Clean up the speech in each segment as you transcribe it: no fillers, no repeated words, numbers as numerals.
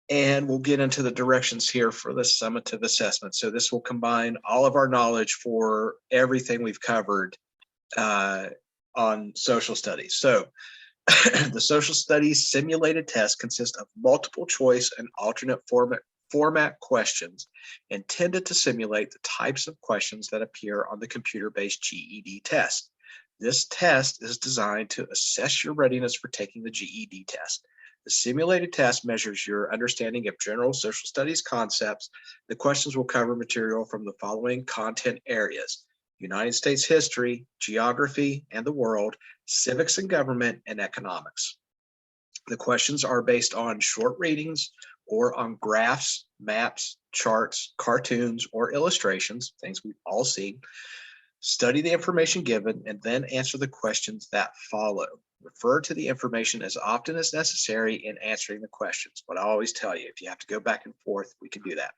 And we'll get into the directions here for the summative assessment. So this will combine all of our knowledge for everything we've covered on social studies. So the social studies simulated test consists of multiple choice and alternate format questions intended to simulate the types of questions that appear on the computer-based GED test. This test is designed to assess your readiness for taking the GED test. The simulated test measures your understanding of general social studies concepts. The questions will cover material from the following content areas: United States history, geography and the world, civics and government, and economics. The questions are based on short readings or on graphs, maps, charts, cartoons, or illustrations, things we've all seen. Study the information given and then answer the questions that follow. Refer to the information as often as necessary in answering the questions. But I always tell you, if you have to go back and forth, we can do that.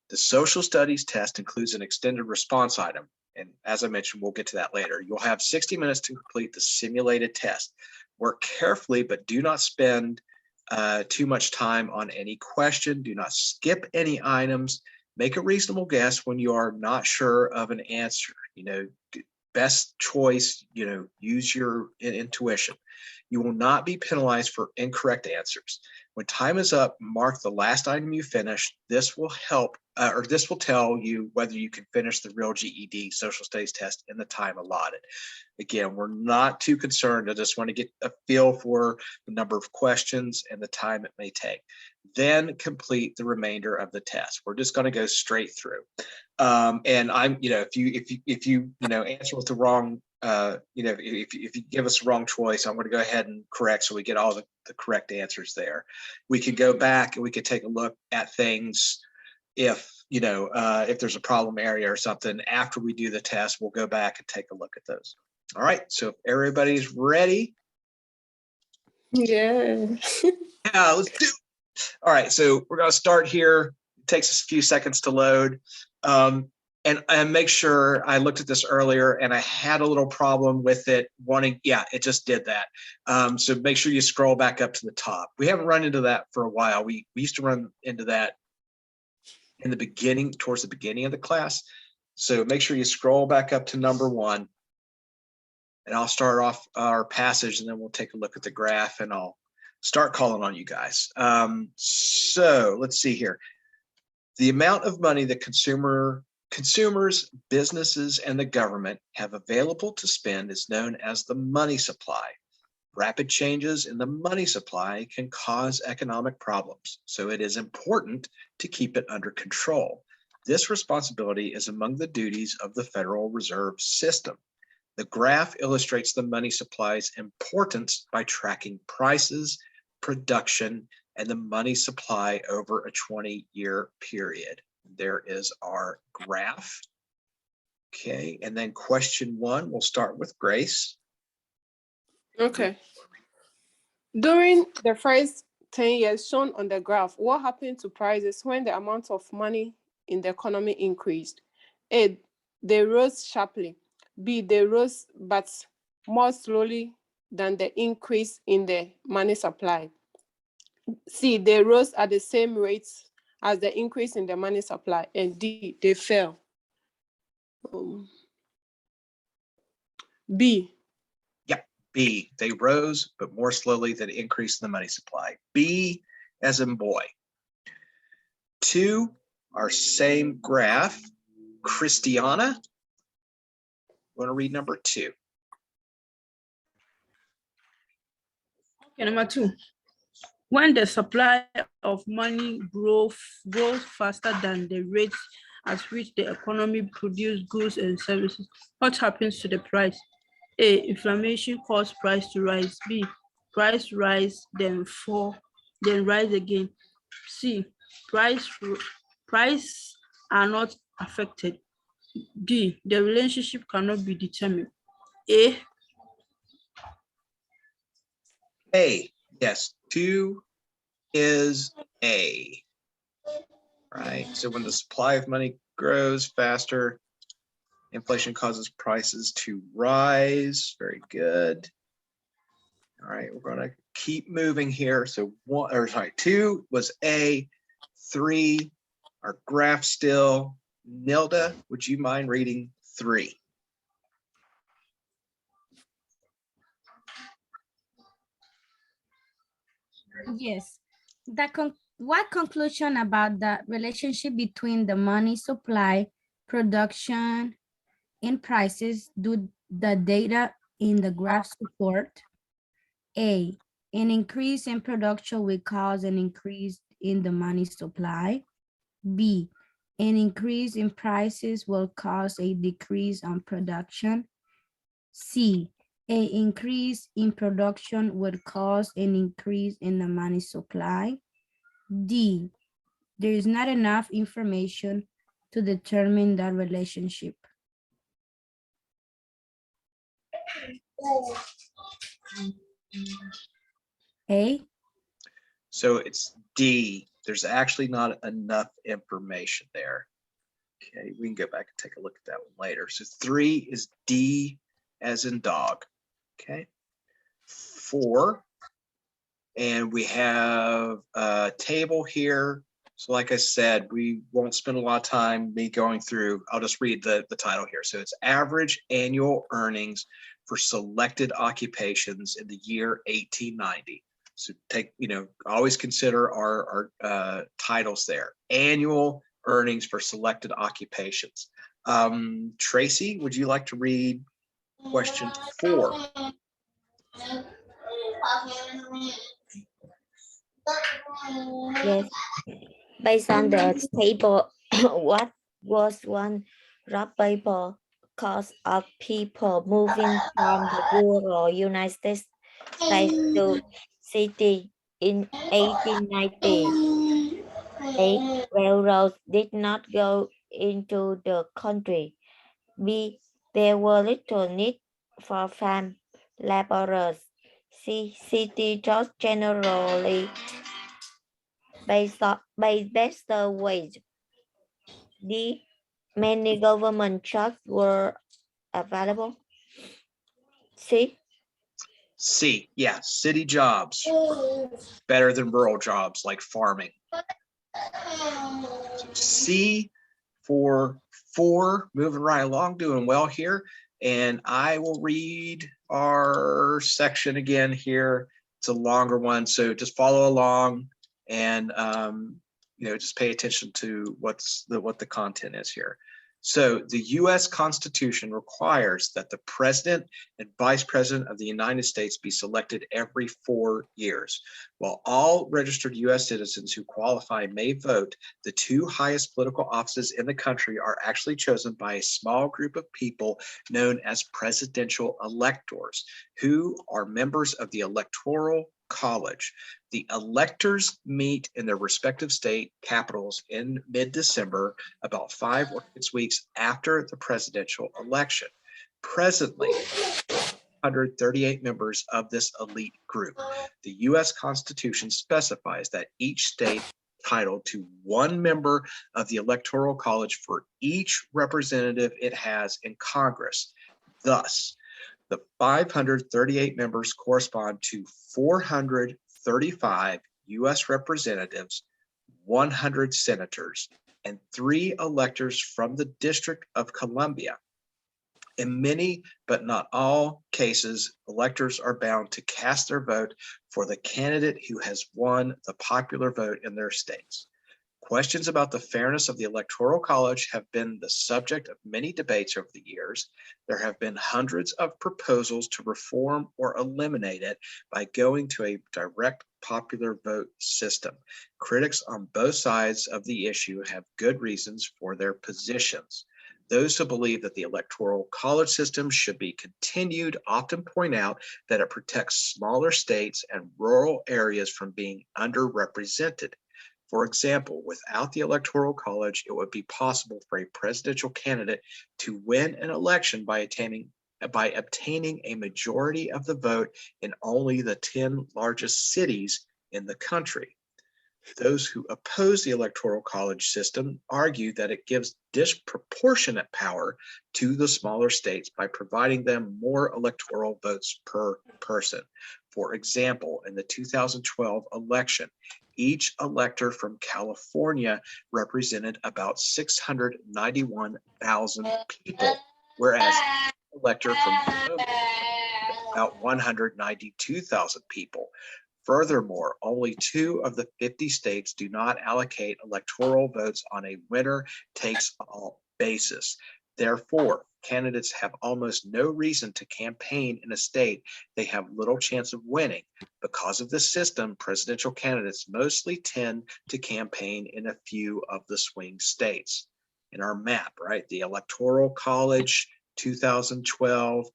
The social studies test includes an extended response item. And as I mentioned, we'll get to that later. You'll have 60 minutes to complete the simulated test. Work carefully, but do not spend too much time on any question. Do not skip any items. Make a reasonable guess when you are not sure of an answer. Best choice, use your intuition. You will not be penalized for incorrect answers. When time is up, mark the last item you finished. This will help, or this will tell you whether you can finish the real GED social studies test in the time allotted. Again, we're not too concerned. I just want to get a feel for the number of questions and the time it may take. Then complete the remainder of the test. We're just going to go straight through. And I'm, if you answer with the wrong, if you give us the wrong choice, I'm going to go ahead and correct so we get all the correct answers there. We could go back and we could take a look at things if there's a problem area or something after we do the test. We'll go back and take a look at those. All right, so if everybody's ready. Yeah. Yeah, let's do it. All right, so we're going to start here. It takes us a few seconds to load. And make sure, I looked at this earlier and I had a little problem with it it just did that. So make sure you scroll back up to the top. We haven't run into that for a while. We used to run into that in the beginning, towards the beginning of the class. So make sure you scroll back up to number 1. And I'll start off our passage and then we'll take a look at the graph and I'll start calling on you guys. So let's see here. The amount of money that consumers, businesses, and the government have available to spend is known as the money supply. Rapid changes in the money supply can cause economic problems, so it is important to keep it under control. This responsibility is among the duties of the Federal Reserve System. The graph illustrates the money supply's importance by tracking prices, production, and the money supply over a 20-year period. There is our graph. Okay, and then question 1, we'll start with Grace. Okay. During the first 10 years shown on the graph, what happened to prices when the amount of money in the economy increased? A, they rose sharply. B, they rose but more slowly than the increase in the money supply. C, they rose at the same rates as the increase in the money supply. And D, they fell. B. Yeah, B, they rose but more slowly than the increase in the money supply. B as in boy. 2, our same graph. Christiana, want to read number 2? Okay, number 2. When the supply of money grows faster than the rate at which the economy produces goods and services, what happens to the price? A, inflation causes price to rise. B, price rise, then fall, then rise again. C, price are not affected. D, the relationship cannot be determined. A. A, yes, 2 is A, right? So when the supply of money grows faster, inflation causes prices to rise. Very good. All right, we're going to keep moving here. So 2 was A, 3, our graph still. Nilda, would you mind reading 3? Yes. What conclusion about the relationship between the money supply, production, and prices do the data in the graph support? A, an increase in production will cause an increase in the money supply. B, an increase in prices will cause a decrease on production. C, an increase in production would cause an increase in the money supply. D, there is not enough information to determine that relationship. A, So it's D. There's actually not enough information there. Okay, we can go back and take a look at that one later. So 3 is D as in dog. Okay. 4. And we have a table here. So like I said, we won't spend a lot of time me going through. I'll just read the title here. So it's average annual earnings for selected occupations in the year 1890. So take, always consider our titles there. Annual earnings for selected occupations. Tracy, would you like to read question 4? Yes. Based on the table, what was one rough paper cost of people moving from the rural United States to city in 1890? A, railroads did not go into the country. B, there were little need for farm laborers. C, city jobs generally based better wage. D, many government jobs were available. C, yeah, city jobs better than rural jobs like farming. So C for 4, moving right along, doing well here. And I will read our section again here. It's a longer one, so just follow along and just pay attention to what the content is here. So the U.S. Constitution requires that the President and Vice President of the United States be selected every 4 years. While all registered U.S. citizens who qualify may vote, the 2 highest political offices in the country are actually chosen by a small group of people known as presidential electors, who are members of the Electoral College. The electors meet in their respective state capitals in mid-December, about 5 or 6 weeks after the presidential election. Presently, 138 members of this elite group. The U.S. Constitution specifies that each state is entitled to 1 member of the Electoral College for each representative it has in Congress. Thus, the 538 members correspond to 435 U.S. representatives, 100 senators, and 3 electors from the District of Columbia. In many, but not all cases, electors are bound to cast their vote for the candidate who has won the popular vote in their states. Questions about the fairness of the Electoral College have been the subject of many debates over the years. There have been hundreds of proposals to reform or eliminate it by going to a direct popular vote system. Critics on both sides of the issue have good reasons for their positions. Those who believe that the Electoral College system should be continued often point out that it protects smaller states and rural areas from being underrepresented. For example, without the Electoral College, it would be possible for a presidential candidate to win an election by obtaining a majority of the vote in only the 10 largest cities in the country. Those who oppose the Electoral College system argue that it gives disproportionate power to the smaller states by providing them more electoral votes per person. For example, in the 2012 election, each elector from California represented about 691,000 people, whereas the elector from Polo about 192,000 people. Furthermore, only 2 of the 50 states do not allocate electoral votes on a winner-takes-all basis. Therefore, candidates have almost no reason to campaign in a state they have little chance of winning. Because of this system, presidential candidates mostly tend to campaign in a few of the swing states. In our map, right, the Electoral College 2012,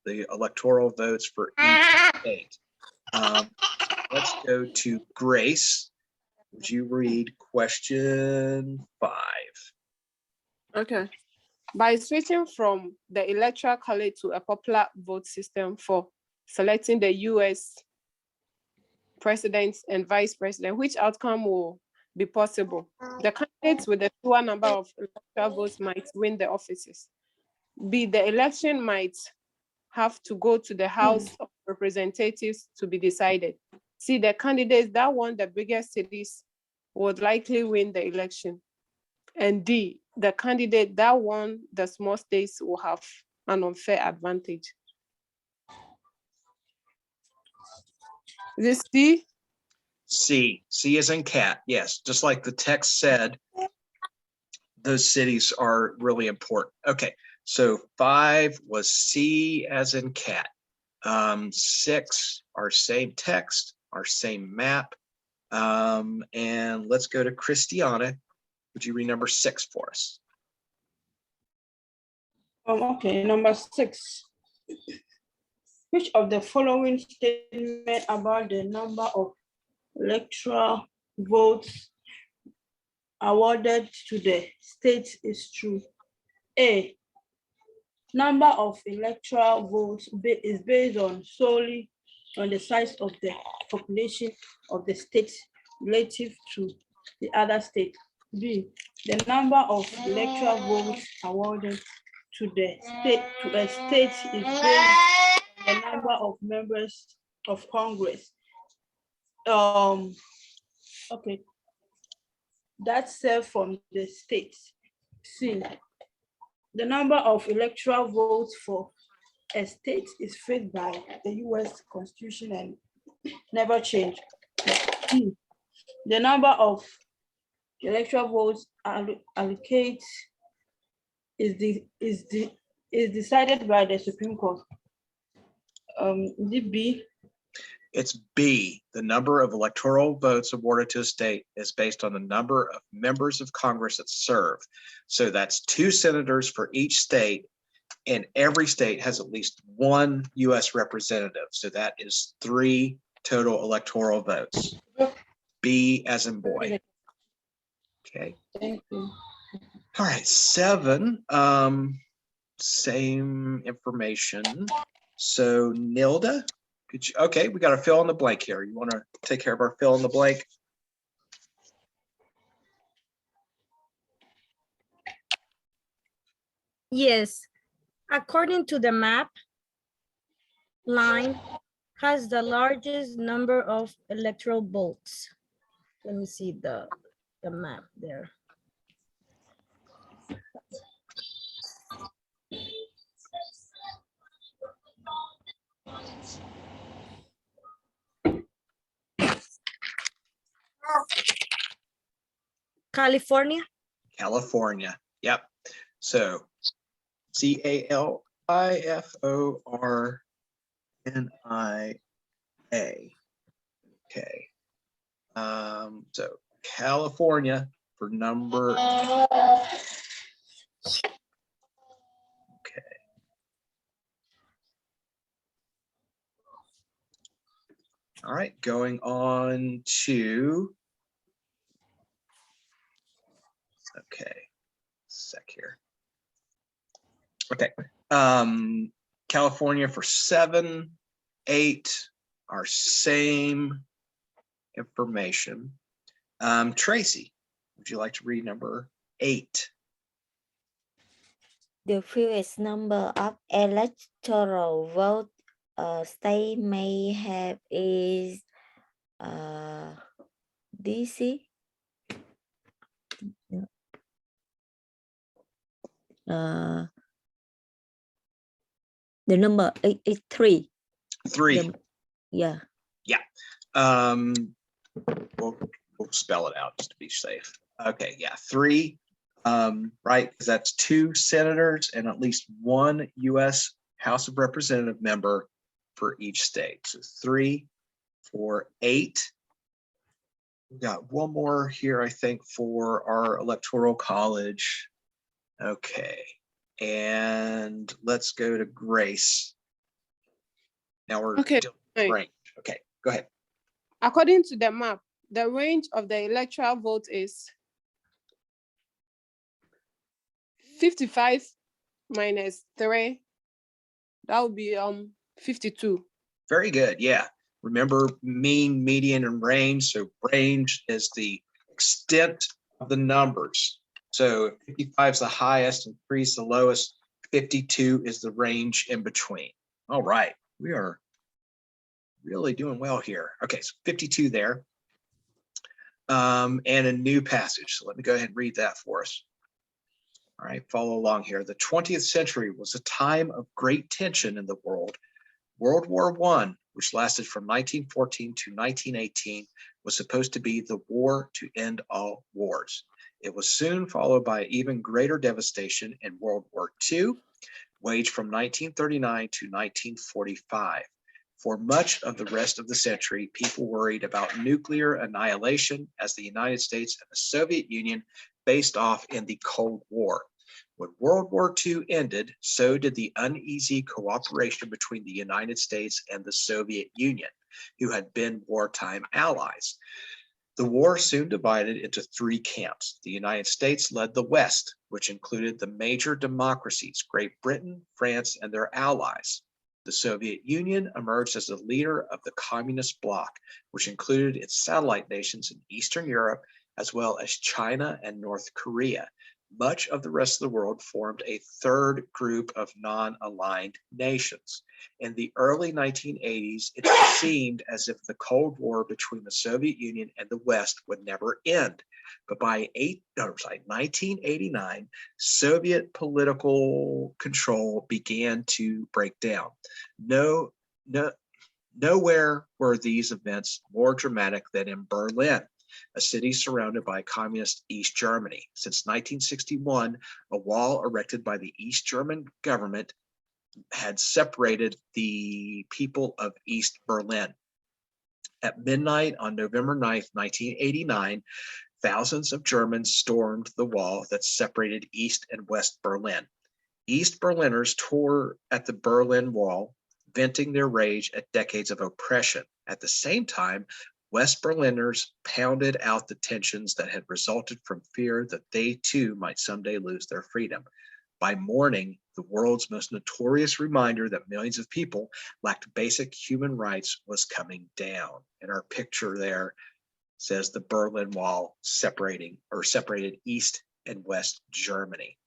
the electoral votes for each state. Let's go to Grace. Would you read question 5? Okay. By switching from the Electoral College to a popular vote system for selecting the US president and vice president, which outcome will be possible? The candidates with the fewer number of electoral votes might win the offices. B, the election might have to go to the House of Representatives to be decided. C, the candidates that won the biggest cities would likely win the election. And D, the candidate that won the small states will have an unfair advantage. This C? C as in cat. Yes, just like the text said, those cities are really important. Okay, so 5 was C as in cat. 6, our same text, our same map. And let's go to Christiana. Would you read number 6 for us? Okay, number 6. Which of the following statement about the number of electoral votes awarded to the states is true? A, number of electoral votes is based solely on the size of the population of the state relative to the other state. B, the number of electoral votes awarded to a state is based on the number of members of Congress. Okay, that's served from the states. C, the number of electoral votes for a state is fixed by the US Constitution and never change. D, the number of electoral votes allocated is decided by the Supreme Court. B. It's B. The number of electoral votes awarded to a state is based on the number of members of Congress that serve. So that's 2 senators for each state, and every state has at least 1 US representative. So that is 3 total electoral votes. B as in boy. Okay. Thank you. All right, 7, same information. So Nilda, could you, okay, we got a fill in the blank here. You want to take care of our fill in the blank? Yes, according to the map, line has the largest number of electoral votes. Let me see the map there. California? California, yep. So California. Okay. So California for number. Okay. All right, going on to. Okay, sec here. Okay, California for 7, 8 are same information. Tracy, would you like to read number 8? The fewest number of electoral votes a state may have is DC. The number is 3. 3. Yeah. We'll spell it out just to be safe. Okay, yeah, 3, right, because that's 2 senators and at least 1 U.S. House of Representative member for each state. So 3, 4, 8. We got one more here, I think, for our electoral college. Okay, and let's go to Grace. Now we're Okay, still fine. range. Okay, go ahead. According to the map, the range of the electoral vote is 55 minus 3. That would be 52. Very good. Yeah. Remember mean, median, and range. So range is the extent of the numbers. So 55 is the highest and 3 is the lowest. 52 is the range in between. All right. We are really doing well here. Okay, so 52 there. And a new passage. So let me go ahead and read that for us. All right, follow along here. The 20th century was a time of great tension in the world. World War I, which lasted from 1914 to 1918, was supposed to be the war to end all wars. It was soon followed by even greater devastation in World War II, waged from 1939 to 1945. For much of the rest of the century, people worried about nuclear annihilation as the United States and the Soviet Union faced off in the Cold War. When World War II ended, so did the uneasy cooperation between the United States and the Soviet Union, who had been wartime allies. The war soon divided into 3 camps. The United States led the West, which included the major democracies, Great Britain, France, and their allies. The Soviet Union emerged as the leader of the communist bloc, which included its satellite nations in Eastern Europe, as well as China and North Korea. Much of the rest of the world formed a third group of non-aligned nations. In the early 1980s, it seemed as if the Cold War between the Soviet Union and the West would never end. But by 1989, Soviet political control began to break down. Nowhere were these events more dramatic than in Berlin, a city surrounded by communist East Germany. Since 1961, a wall erected by the East German government had separated the people of East Berlin. At midnight on November 9th, 1989, thousands of Germans stormed the wall that separated East and West Berlin. East Berliners tore at the Berlin Wall, venting their rage at decades of oppression. At the same time, West Berliners pounded out the tensions that had resulted from fear that they too might someday lose their freedom. By morning, the world's most notorious reminder that millions of people lacked basic human rights was coming down. And our picture there says the Berlin Wall separated East and West Germany.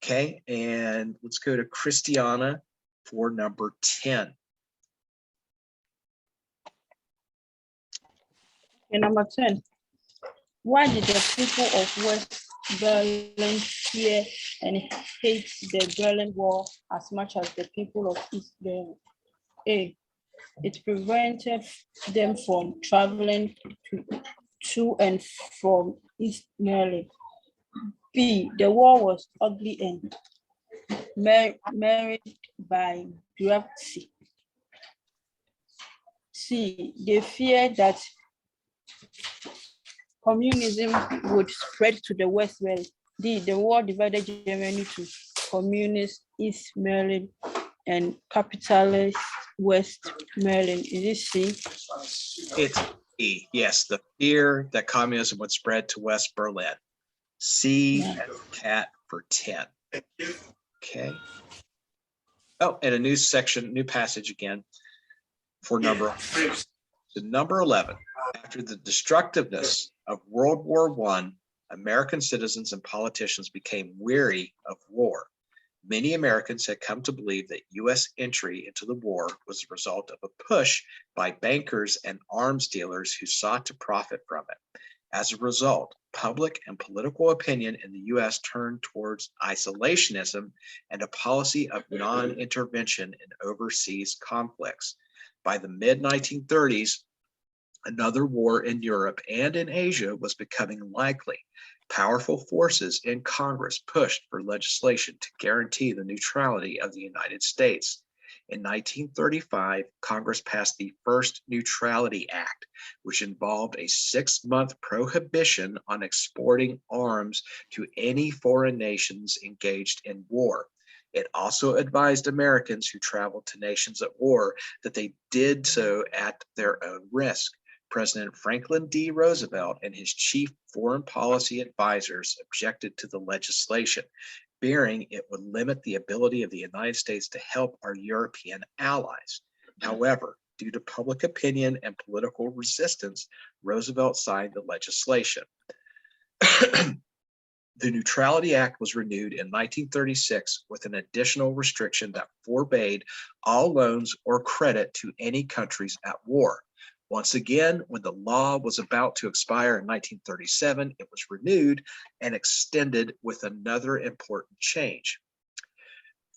Okay, and let's go to Christiana for number 10. Okay, number 10. Why did the people of West Berlin fear and hate the Berlin Wall as much as the people of East Berlin? A. It prevented them from traveling to and from East Berlin. B. The wall was ugly and marred by graffiti. C. They feared that communism would spread to the West Berlin. D. The war divided Germany to communist East Berlin and capitalist West Berlin. Is it C? It's E. Yes, the fear that communism would spread to West Berlin. C as cat for 10. Okay. Oh, and a new section, new passage again for number 11. After the destructiveness of World War I, American citizens and politicians became weary of war. Many Americans had come to believe that U.S. entry into the war was the result of a push by bankers and arms dealers who sought to profit from it. As a result, public and political opinion in the U.S. turned towards isolationism and a policy of non-intervention in overseas conflicts. By the mid-1930s, another war in Europe and in Asia was becoming likely. Powerful forces in Congress pushed for legislation to guarantee the neutrality of the United States. In 1935, Congress passed the first Neutrality Act, which involved a 6-month prohibition on exporting arms to any foreign nations engaged in war. It also advised Americans who traveled to nations at war that they did so at their own risk. President Franklin D. Roosevelt and his chief foreign policy advisors objected to the legislation, fearing it would limit the ability of the United States to help our European allies. However, due to public opinion and political resistance, Roosevelt signed the legislation. The Neutrality Act was renewed in 1936 with an additional restriction that forbade all loans or credit to any countries at war. Once again, when the law was about to expire in 1937, it was renewed and extended with another important change.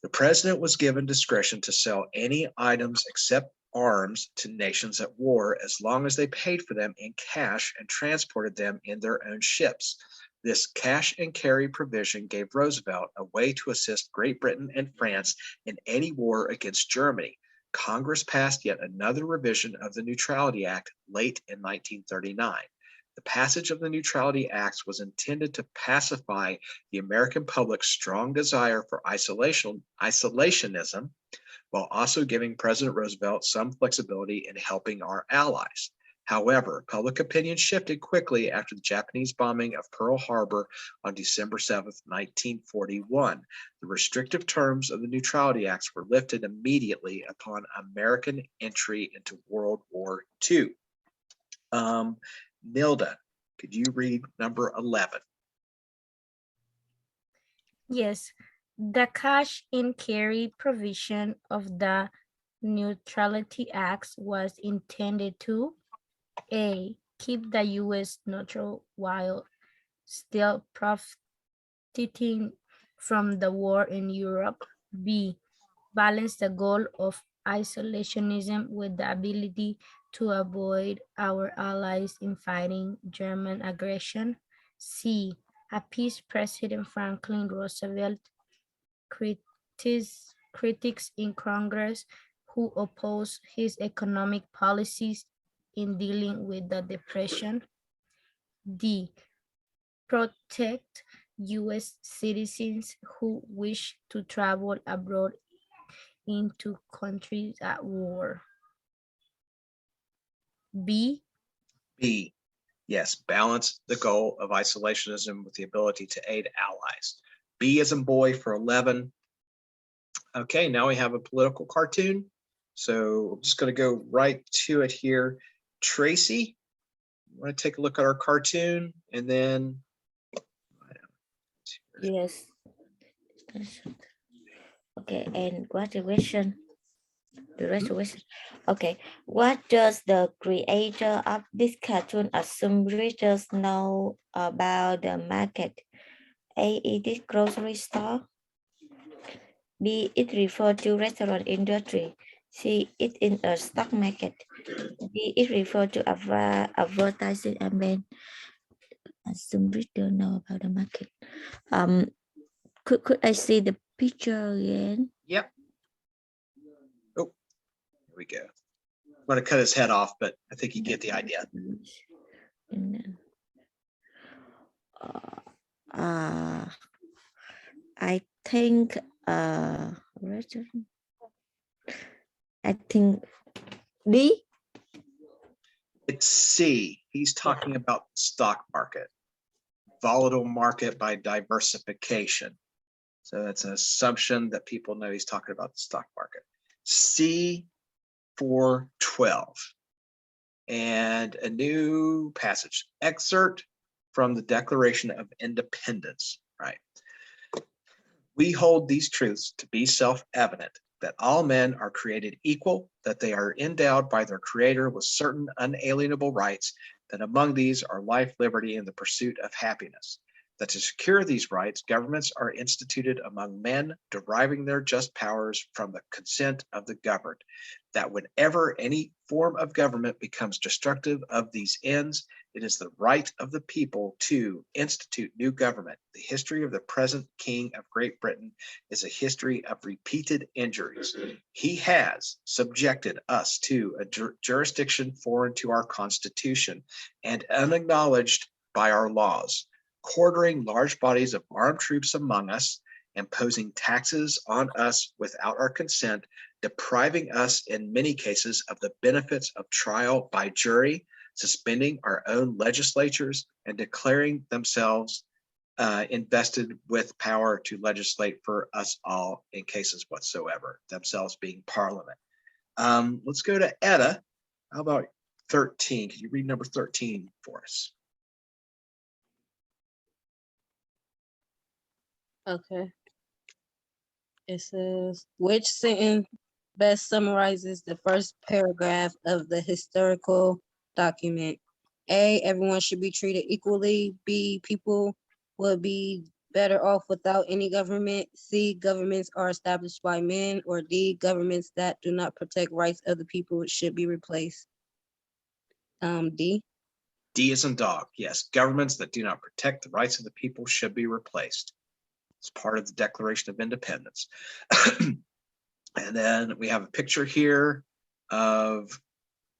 The president was given discretion to sell any items except arms to nations at war as long as they paid for them in cash and transported them in their own ships. This cash and carry provision gave Roosevelt a way to assist Great Britain and France in any war against Germany. Congress passed yet another revision of the Neutrality Act late in 1939. The passage of the Neutrality Act was intended to pacify the American public's strong desire for isolationism, while also giving President Roosevelt some flexibility in helping our allies. However, public opinion shifted quickly after the Japanese bombing of Pearl Harbor on December 7, 1941. The restrictive terms of the Neutrality Acts were lifted immediately upon American entry into World War II. Nilda, could you read number 11? Yes, the cash and carry provision of the Neutrality Acts was intended to A, keep the U.S. neutral while still profiting from the war in Europe. B, balance the goal of isolationism with the ability to avoid our allies in fighting German aggression. C, appease President Franklin Roosevelt, critics in Congress who oppose his economic policies in dealing with the Depression. D, protect U.S. citizens who wish to travel abroad into countries at war. B. B, yes, balance the goal of isolationism with the ability to aid allies. B as in boy for 11. Okay, now we have a political cartoon. So I'm just going to go right to it here. Tracy, you want to take a look at our cartoon and then. Yes. Okay, and what the question? The rest of the question. Okay, what does the creator of this cartoon assume readers know about the market? A, it is grocery store. B, it refers to restaurant industry. C, it in a stock market. D, it refers to advertising and then assume reader know about the market. Could I see the picture again? Yep. Oh, here we go. I'm going to cut his head off, but I think you get the idea. I think D. It's C. He's talking about the stock market, volatile market by diversification. So that's an assumption that people know he's talking about the stock market. C for 12. And a new passage, excerpt from the Declaration of Independence, right? We hold these truths to be self-evident, that all men are created equal, that they are endowed by their Creator with certain unalienable rights, that among these are life, liberty, and the pursuit of happiness. That to secure these rights, governments are instituted among men, deriving their just powers from the consent of the governed. That whenever any form of government becomes destructive of these ends, it is the right of the people to institute new government. The history of the present King of Great Britain is a history of repeated injuries. He has subjected us to a jurisdiction foreign to our Constitution and unacknowledged by our laws, quartering large bodies of armed troops among us, imposing taxes on us without our consent, depriving us in many cases of the benefits of trial by jury, suspending our own legislatures, and declaring themselves invested with power to legislate for us all in cases whatsoever, themselves being Parliament. Let's go to Etta. How about 13? Can you read number 13 for us? Okay. It says, which sentence best summarizes the first paragraph of the historical document? A, everyone should be treated equally. B, people would be better off without any government. C, governments are established by men. Or D, governments that do not protect rights of the people should be replaced. D. D as in dog. Yes, governments that do not protect the rights of the people should be replaced. It's part of the Declaration of Independence. And then we have a picture here of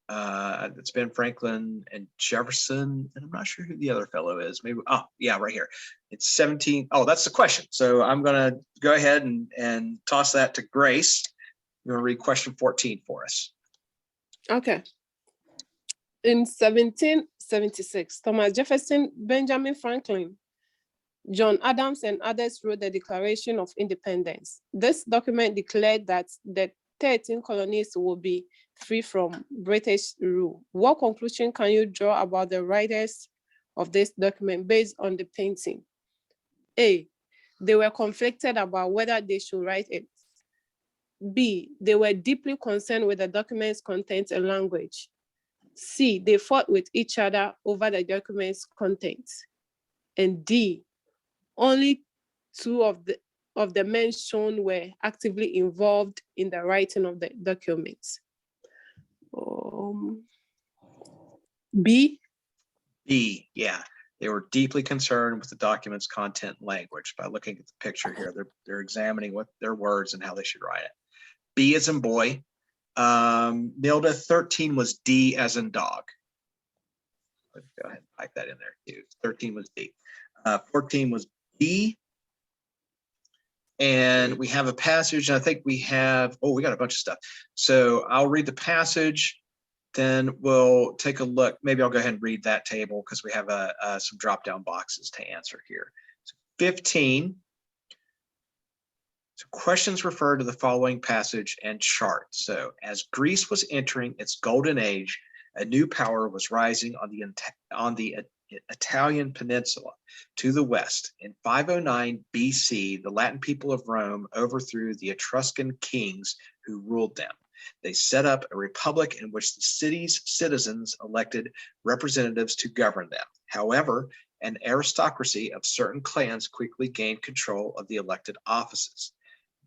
it's Ben Franklin and Jefferson, and I'm not sure who the other fellow is. Maybe, oh yeah, right here. It's 17. Oh, that's the question. So I'm gonna go ahead and toss that to Grace. You're gonna read question 14 for us. Okay. In 1776, Thomas Jefferson, Benjamin Franklin, John Adams, and others wrote the Declaration of Independence. This document declared that the 13 colonies will be free from British rule. What conclusion can you draw about the writers of this document based on the painting? A, they were conflicted about whether they should write it. B, they were deeply concerned with the document's content and language. C, they fought with each other over the document's contents. And D, only two of the men shown were actively involved in the writing of the documents. B? B, yeah. They were deeply concerned with the document's content and language. By looking at the picture here, they're examining what their words and how they should write it. B as in boy. Nilda, 13 was D as in dog. Let's go ahead and type that in there too. 13 was D. 14 was B. And we have a passage, and I think we have, oh, we got a bunch of stuff. So I'll read the passage, then we'll take a look. Maybe I'll go ahead and read that table because we have some drop-down boxes to answer here. So 15. So questions refer to the following passage and chart. So as Greece was entering its golden age, a new power was rising on the Italian peninsula to the west. In 509 BC, the Latin people of Rome overthrew the Etruscan kings who ruled them. They set up a republic in which the city's citizens elected representatives to govern them. However, an aristocracy of certain clans quickly gained control of the elected offices.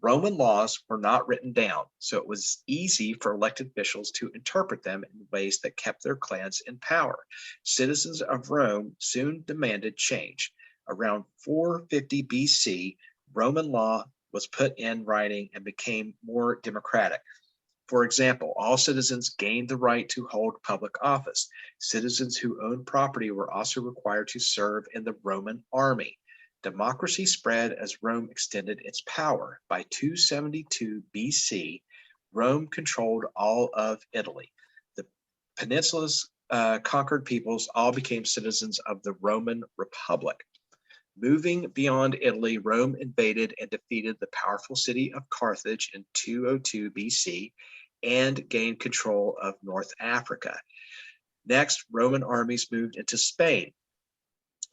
Roman laws were not written down, so it was easy for elected officials to interpret them in ways that kept their clans in power. Citizens of Rome soon demanded change. Around 450 BC, Roman law was put in writing and became more democratic. For example, all citizens gained the right to hold public office. Citizens who owned property were also required to serve in the Roman army. Democracy spread as Rome extended its power. By 272 BC, Rome controlled all of Italy. The peninsula's conquered peoples all became citizens of the Roman Republic. Moving beyond Italy, Rome invaded and defeated the powerful city of Carthage in 202 BC and gained control of North Africa. Next, Roman armies moved into Spain.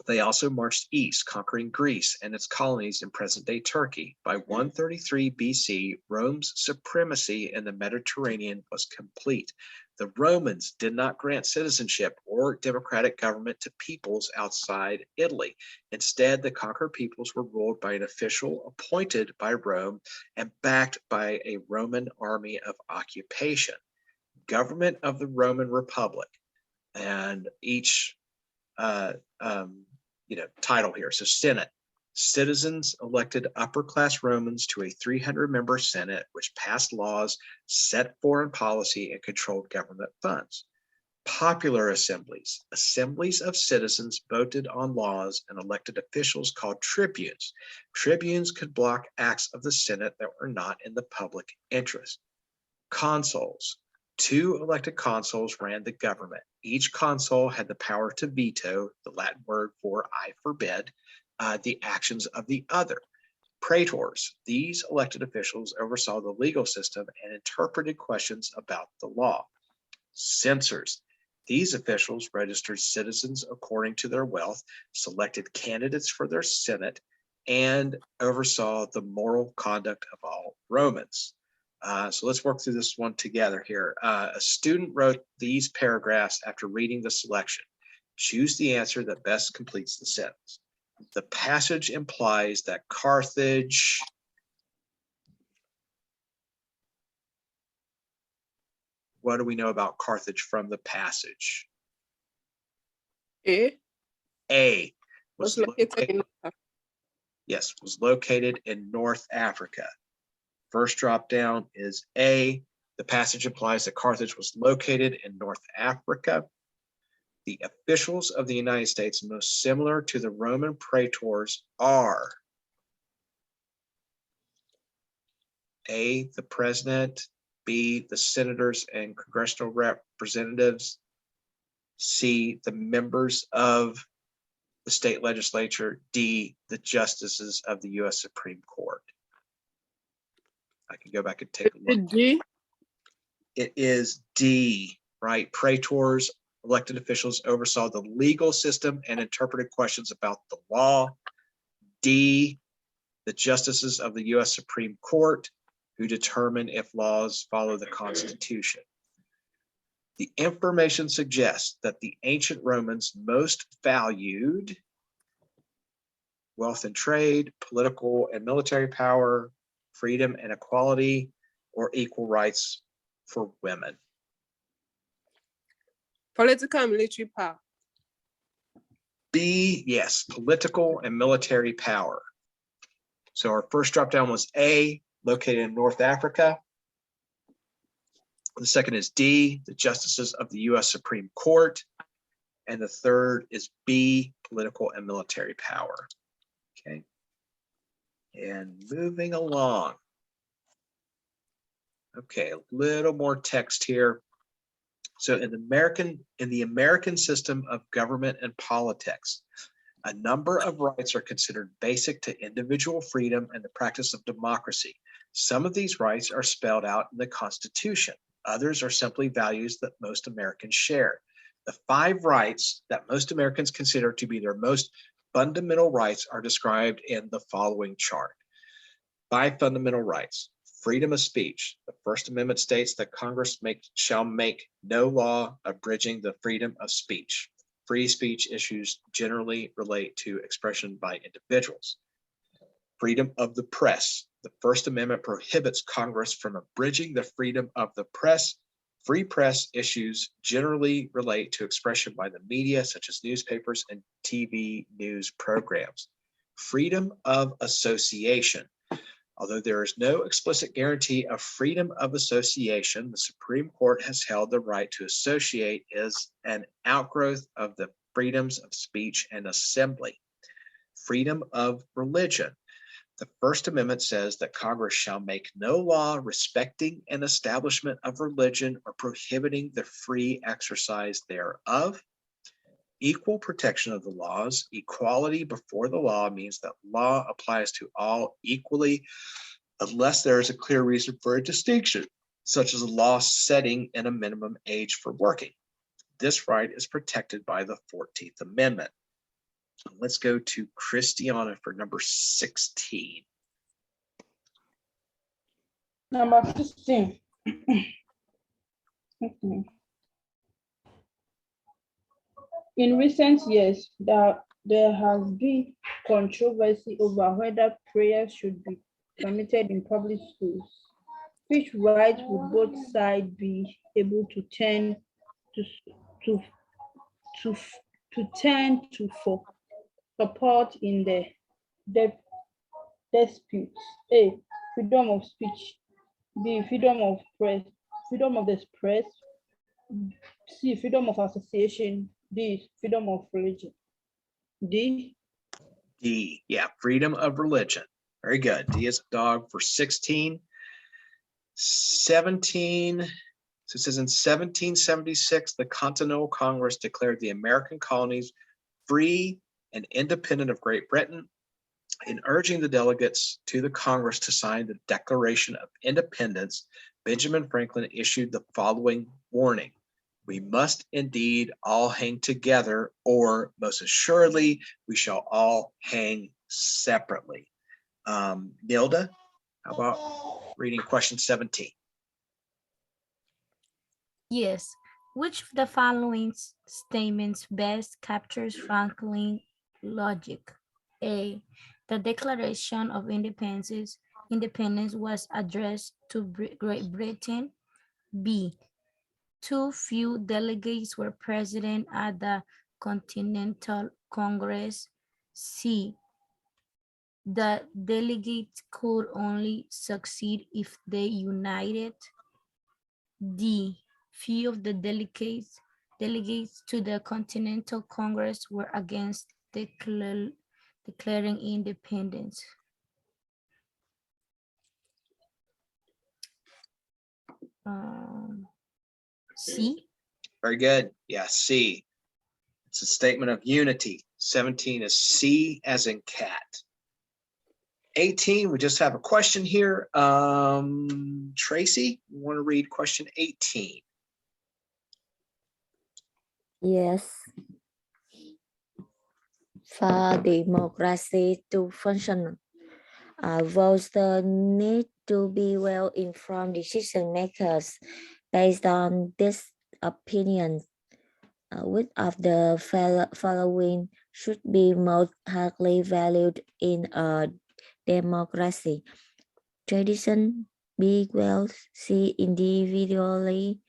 They also marched east, conquering Greece and its colonies in present-day Turkey. By 133 BC, Rome's supremacy in the Mediterranean was complete. The Romans did not grant citizenship or democratic government to peoples outside Italy. Instead, the conquered peoples were ruled by an official appointed by Rome and backed by a Roman army of occupation. Government of the Roman Republic, and each title here. So Senate, citizens elected upper-class Romans to a 300-member Senate, which passed laws, set foreign policy, and controlled government funds. Popular assemblies, assemblies of citizens voted on laws and elected officials called tribunes. Tribunes could block acts of the Senate that were not in the public interest. Consuls, 2 elected consuls ran the government. Each consul had the power to veto, the Latin word for I forbid, the actions of the other. Praetors, these elected officials oversaw the legal system and interpreted questions about the law. Censors, these officials registered citizens according to their wealth, selected candidates for their Senate, and oversaw the moral conduct of all Romans. So let's work through this one together here. A student wrote these paragraphs after reading the selection. Choose the answer that best completes the sentence. The passage implies that Carthage what do we know about Carthage from the passage? A A was located in was located in North Africa. First drop down is A. The passage implies that Carthage was located in North Africa. The officials of the United States most similar to the Roman praetors are A, the president, B, the senators and congressional representatives, C, the members of the state legislature, D, the justices of the U.S. Supreme Court. I can go back and take a look. D. It is D, right? Praetors, elected officials, oversaw the legal system and interpreted questions about the law. D, the justices of the U.S. Supreme Court, who determine if laws follow the Constitution. The information suggests that the ancient Romans most valued wealth and trade, political and military power, freedom and equality, or equal rights for women. Political and military power. B, yes, political and military power. So our first drop down was A, located in North Africa. The second is D, the justices of the U.S. Supreme Court. And the third is B, political and military power. Okay. And moving along. Okay, a little more text here. So in the American system of government and politics, a number of rights are considered basic to individual freedom and the practice of democracy. Some of these rights are spelled out in the Constitution. Others are simply values that most Americans share. The 5 rights that most Americans consider to be their most fundamental rights are described in the following chart. 5 fundamental rights. Freedom of speech. The First Amendment states that Congress shall make no law abridging the freedom of speech. Free speech issues generally relate to expression by individuals. Freedom of the press. The First Amendment prohibits Congress from abridging the freedom of the press. Free press issues generally relate to expression by the media, such as newspapers and TV news programs. Freedom of association. Although there is no explicit guarantee of freedom of association, the Supreme Court has held the right to associate is an outgrowth of the freedoms of speech and assembly. Freedom of religion. The First Amendment says that Congress shall make no law respecting an establishment of religion or prohibiting the free exercise thereof. Equal protection of the laws. Equality before the law means that law applies to all equally unless there is a clear reason for a distinction, such as a law setting in a minimum age for working. This right is protected by the 14th Amendment. Let's go to Christiana for number 16. Number 15. Okay. In recent years, there has been controversy over whether prayer should be permitted in public schools. Which right would both sides be able to turn to for support in the disputes? A. Freedom of speech. B. Freedom of the press. C. Freedom of association. D. Freedom of religion. D. D, yeah, freedom of religion. Very good. D is a dog for 16. 17, so it says in 1776, the Continental Congress declared the American colonies free and independent of Great Britain. In urging the delegates to the Congress to sign the Declaration of Independence, Benjamin Franklin issued the following warning: we must indeed all hang together, or most assuredly, we shall all hang separately. Nilda, how about reading question 17? Yes. Which of the following statements best captures Franklin's logic? A. The Declaration of Independence was addressed to Great Britain. B. Too few delegates were present at the Continental Congress. C. The delegates could only succeed if they united. D. Few of the delegates to the Continental Congress were against declaring independence. C. Very good. Yeah, C. It's a statement of unity. 17 is C as in cat. 18, we just have a question here. Tracy, you want to read question 18? Yes. For democracy to function, voters need to be well-informed decision makers. Based on this opinion, which of the following should be most highly valued in a democracy? Tradition, B, wealth, C, individually,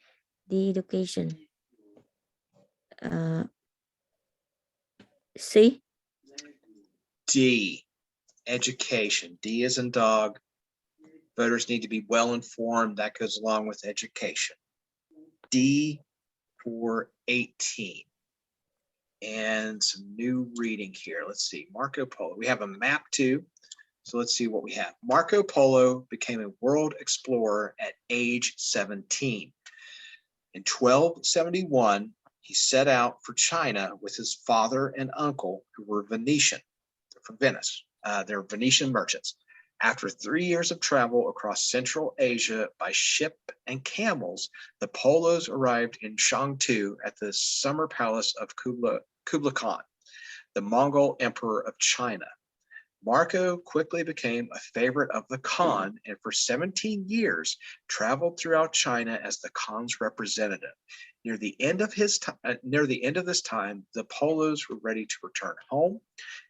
D, education. C. D, education. D as in dog. Voters need to be well informed. That goes along with education. D for 18. And some new reading here. Let's see. Marco Polo. We have a map too. So let's see what we have. Marco Polo became a world explorer at age 17. In 1271, he set out for China with his father and uncle, who were Venetian. They're from Venice. They're Venetian merchants. After 3 years of travel across Central Asia by ship and camels, the Polos arrived in Shangtu at the summer palace of Kublai Khan, the Mongol emperor of China. Marco quickly became a favorite of the Khan, and for 17 years traveled throughout China as the Khan's representative. Near the end of this time, the Polos were ready to return home.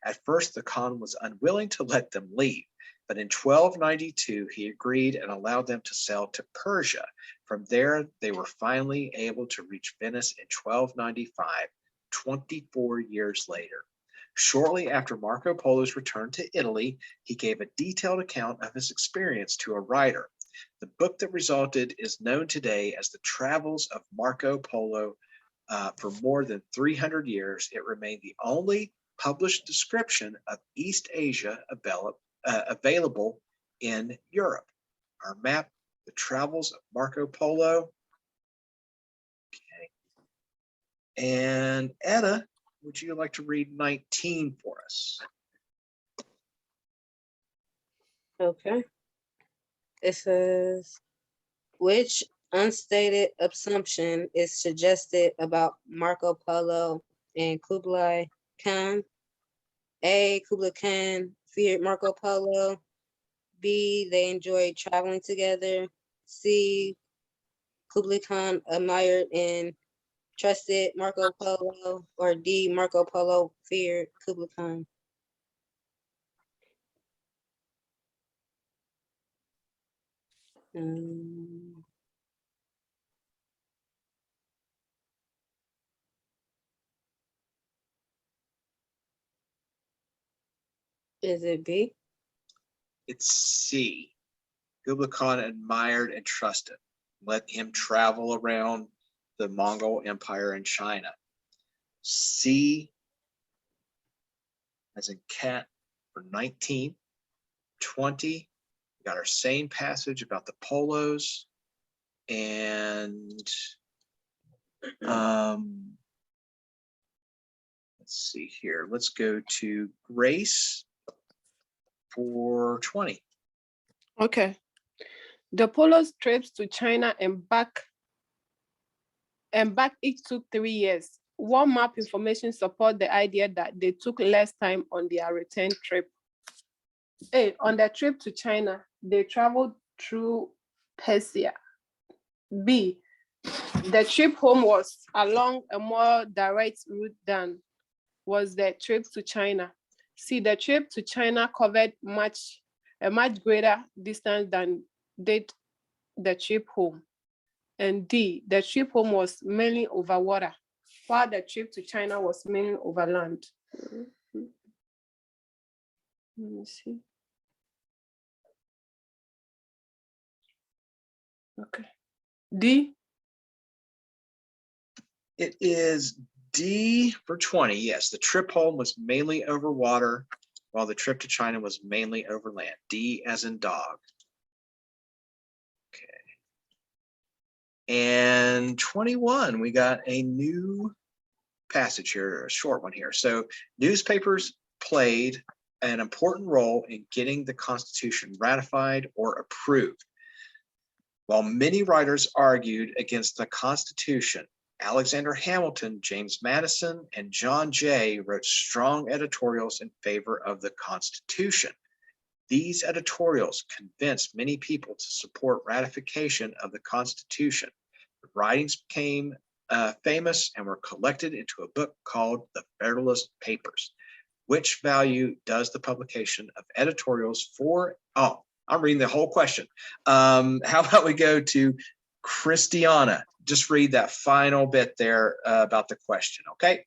At first, the Khan was unwilling to let them leave, but in 1292, he agreed and allowed them to sail to Persia. From there, they were finally able to reach Venice in 1295, 24 years later. Shortly after Marco Polo's return to Italy, he gave a detailed account of his experience to a writer. The book that resulted is known today as the Travels of Marco Polo. For more than 300 years, it remained the only published description of East Asia available in Europe. Our map, the Travels of Marco Polo. Okay. And Etta, would you like to read 19 for us? Okay. It says, which unstated assumption is suggested about Marco Polo and Kublai Khan? A, Kublai Khan feared Marco Polo. B, they enjoyed traveling together. C, Kublai Khan admired and trusted Marco Polo. Or D, Marco Polo feared Kublai Khan. Is it B? It's C. Kublai Khan admired and trusted. Let him travel around the Mongol Empire in China. C as in cat for 19. 20, we got our same passage about the polos. And let's see here. Let's go to Grace for 20. Okay. The Polo's trips to China and back each took 3 years. What map information support the idea that they took less time on their return trip? A, on their trip to China, they traveled through Persia. B, the trip home was along a more direct route than was the trip to China. C, the trip to China covered a much greater distance than did the trip home. And D, the trip home was mainly over water, while the trip to China was mainly over land. Let me see. Okay. D. It is D for 20. Yes, the trip home was mainly over water, while the trip to China was mainly over land. D as in dog. Okay. And 21, we got a new passage here, a short one here. So newspapers played an important role in getting the Constitution ratified or approved. While many writers argued against the Constitution, Alexander Hamilton, James Madison, and John Jay wrote strong editorials in favor of the Constitution. These editorials convinced many people to support ratification of the Constitution. The writings became famous and were collected into a book called the Federalist Papers. Which value does the publication of editorials for? Oh, I'm reading the whole question. How about we go to Christiana? Just read that final bit there about the question, okay?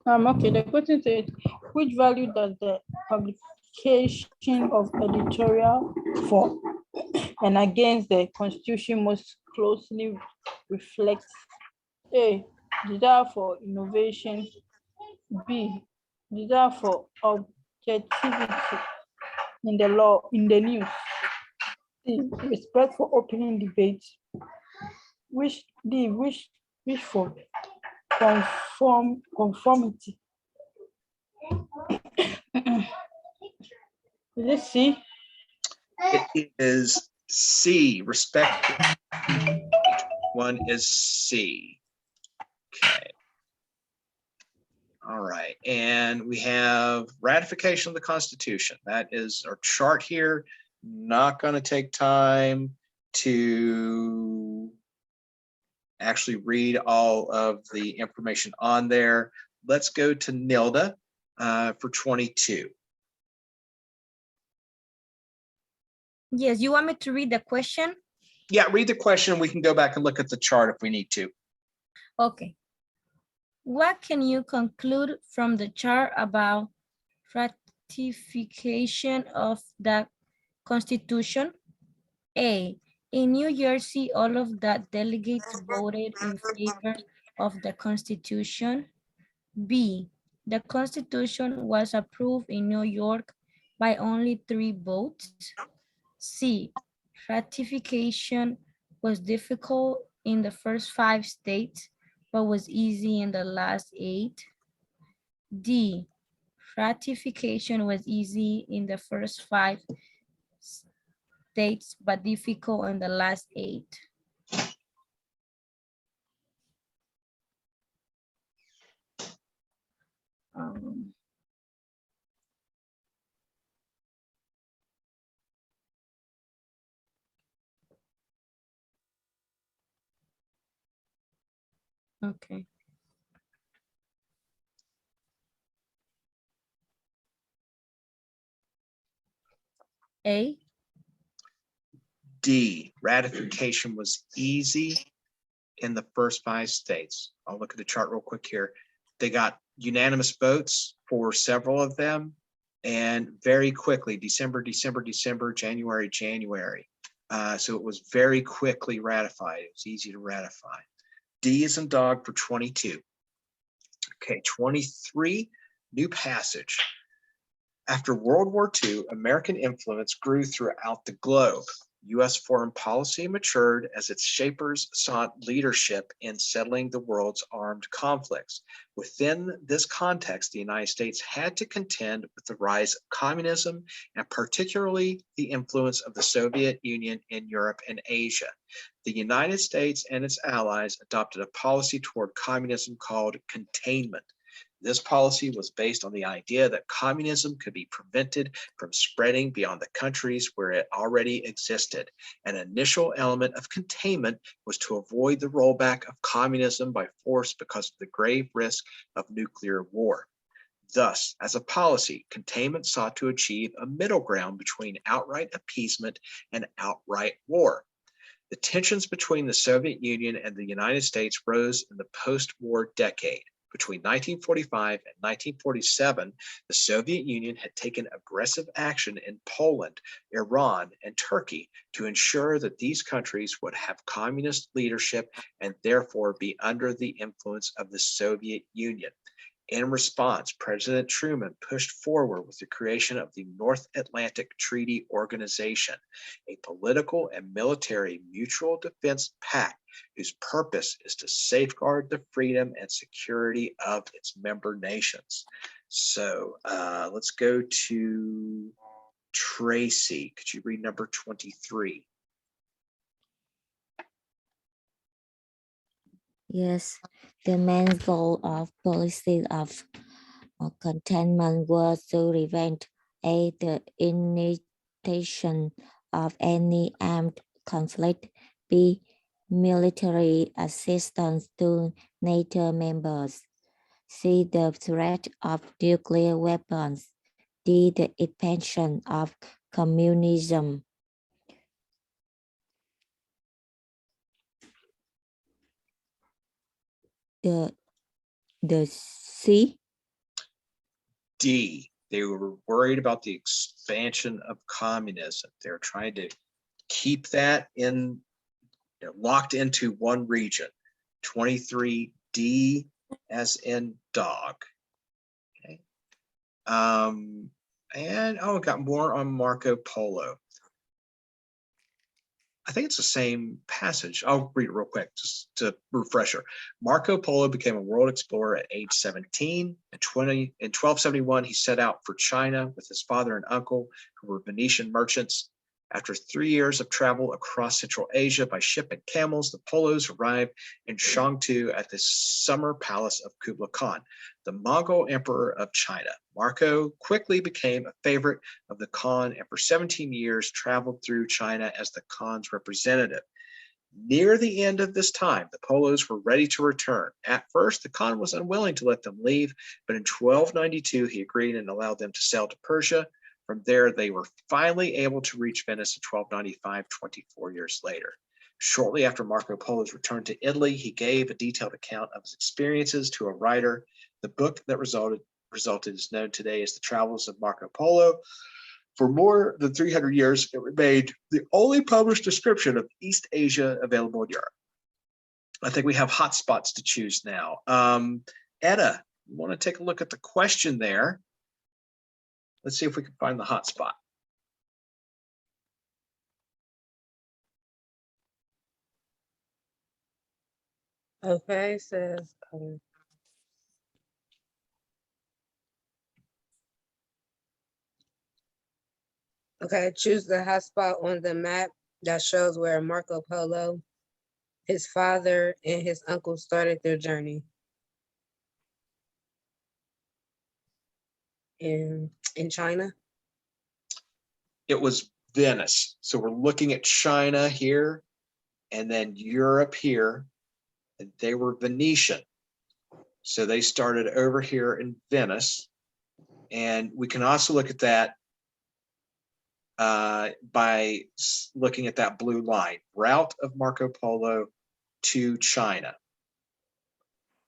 Okay, the question says, which value does the publication of editorial for and against the Constitution most closely reflects? A, desire for innovation. B, desire for objectivity in the law, in the news. C, respect for opening debate. Wish for conformity. Is it C? It is C, respect. One is C. Okay. All right, and we have ratification of the Constitution. That is our chart here. Not going to take time to actually read all of the information on there. Let's go to Nilda for 22. Yes, you want me to read the question? Yeah, read the question. We can go back and look at the chart if we need to. Okay. What can you conclude from the chart about ratification of the Constitution? A, in New Jersey, all of the delegates voted in favor of the Constitution. B, the Constitution was approved in New York by only 3 votes. C, ratification was difficult in the first 5 states, but was easy in the last 8. D, ratification was easy in the first 5 states, but difficult in the last 8. Okay. A. D, ratification was easy in the first 5 states. I'll look at the chart real quick here. They got unanimous votes for several of them, and very quickly, December, January. So it was very quickly ratified. It was easy to ratify. D is in dog for 22. Okay, 23, new passage. After World War II, American influence grew throughout the globe. U.S. foreign policy matured as its shapers sought leadership in settling the world's armed conflicts. Within this context, the United States had to contend with the rise of communism and particularly the influence of the Soviet Union in Europe and Asia. The United States and its allies adopted a policy toward communism called containment. This policy was based on the idea that communism could be prevented from spreading beyond the countries where it already existed. An initial element of containment was to avoid the rollback of communism by force because of the grave risk of nuclear war. Thus, as a policy, containment sought to achieve a middle ground between outright appeasement and outright war. The tensions between the Soviet Union and the United States rose in the post-war decade. Between 1945 and 1947, the Soviet Union had taken aggressive action in Poland, Iran, and Turkey to ensure that these countries would have communist leadership and therefore be under the influence of the Soviet Union. In response, President Truman pushed forward with the creation of the North Atlantic Treaty Organization, a political and military mutual defense pact whose purpose is to safeguard the freedom and security of its member nations. So let's go to Tracy. Could you read number 23? Yes, the main goal of policy of containment was to prevent A, the initiation of any armed conflict, B, military assistance to NATO members, C, the threat of nuclear weapons, D, the expansion of communism. The C. D, they were worried about the expansion of communism. They're trying to keep that in, locked into one region. 23D as in dog. Okay. And oh, got more on Marco Polo. I think it's the same passage. I'll read it real quick, just to refresher. Marco Polo became a world explorer at age 17. In 1271, he set out for China with his father and uncle, who were Venetian merchants. After 3 years of travel across Central Asia by ship and camels, the Polos arrived in Shangtu at the summer palace of Kublai Khan, the Mongol emperor of China. Marco quickly became a favorite of the Khan and for 17 years traveled through China as the Khan's representative. Near the end of this time, the Polos were ready to return. At first, the Khan was unwilling to let them leave, but in 1292, he agreed and allowed them to sail to Persia. From there, they were finally able to reach Venice in 1295, 24 years later. Shortly after Marco Polo's return to Italy, he gave a detailed account of his experiences to a writer. The book that resulted is known today as The Travels of Marco Polo. For more than 300 years, it remained the only published description of East Asia available in Europe. I think we have hotspots to choose now. Etta, you want to take a look at the question there? Let's see if we can find the hotspot. Okay, it says, okay, choose the hotspot on the map that shows where Marco Polo, his father, and his uncle started their journey. in China? It was Venice. So we're looking at China here and then Europe here, and they were Venetian. So they started over here in Venice. And we can also look at that by looking at that blue line, route of Marco Polo to China.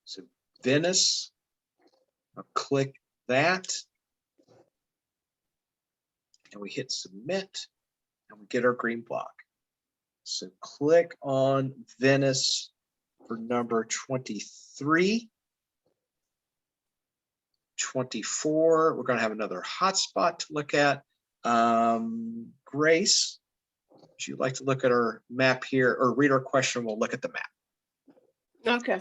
So Venice, I'll click that. And we hit submit and we get our green block. So click on Venice for number 23. 24, we're going to have another hotspot to look at. Grace, would you like to look at our map here or read our question? We'll look at the map. Okay.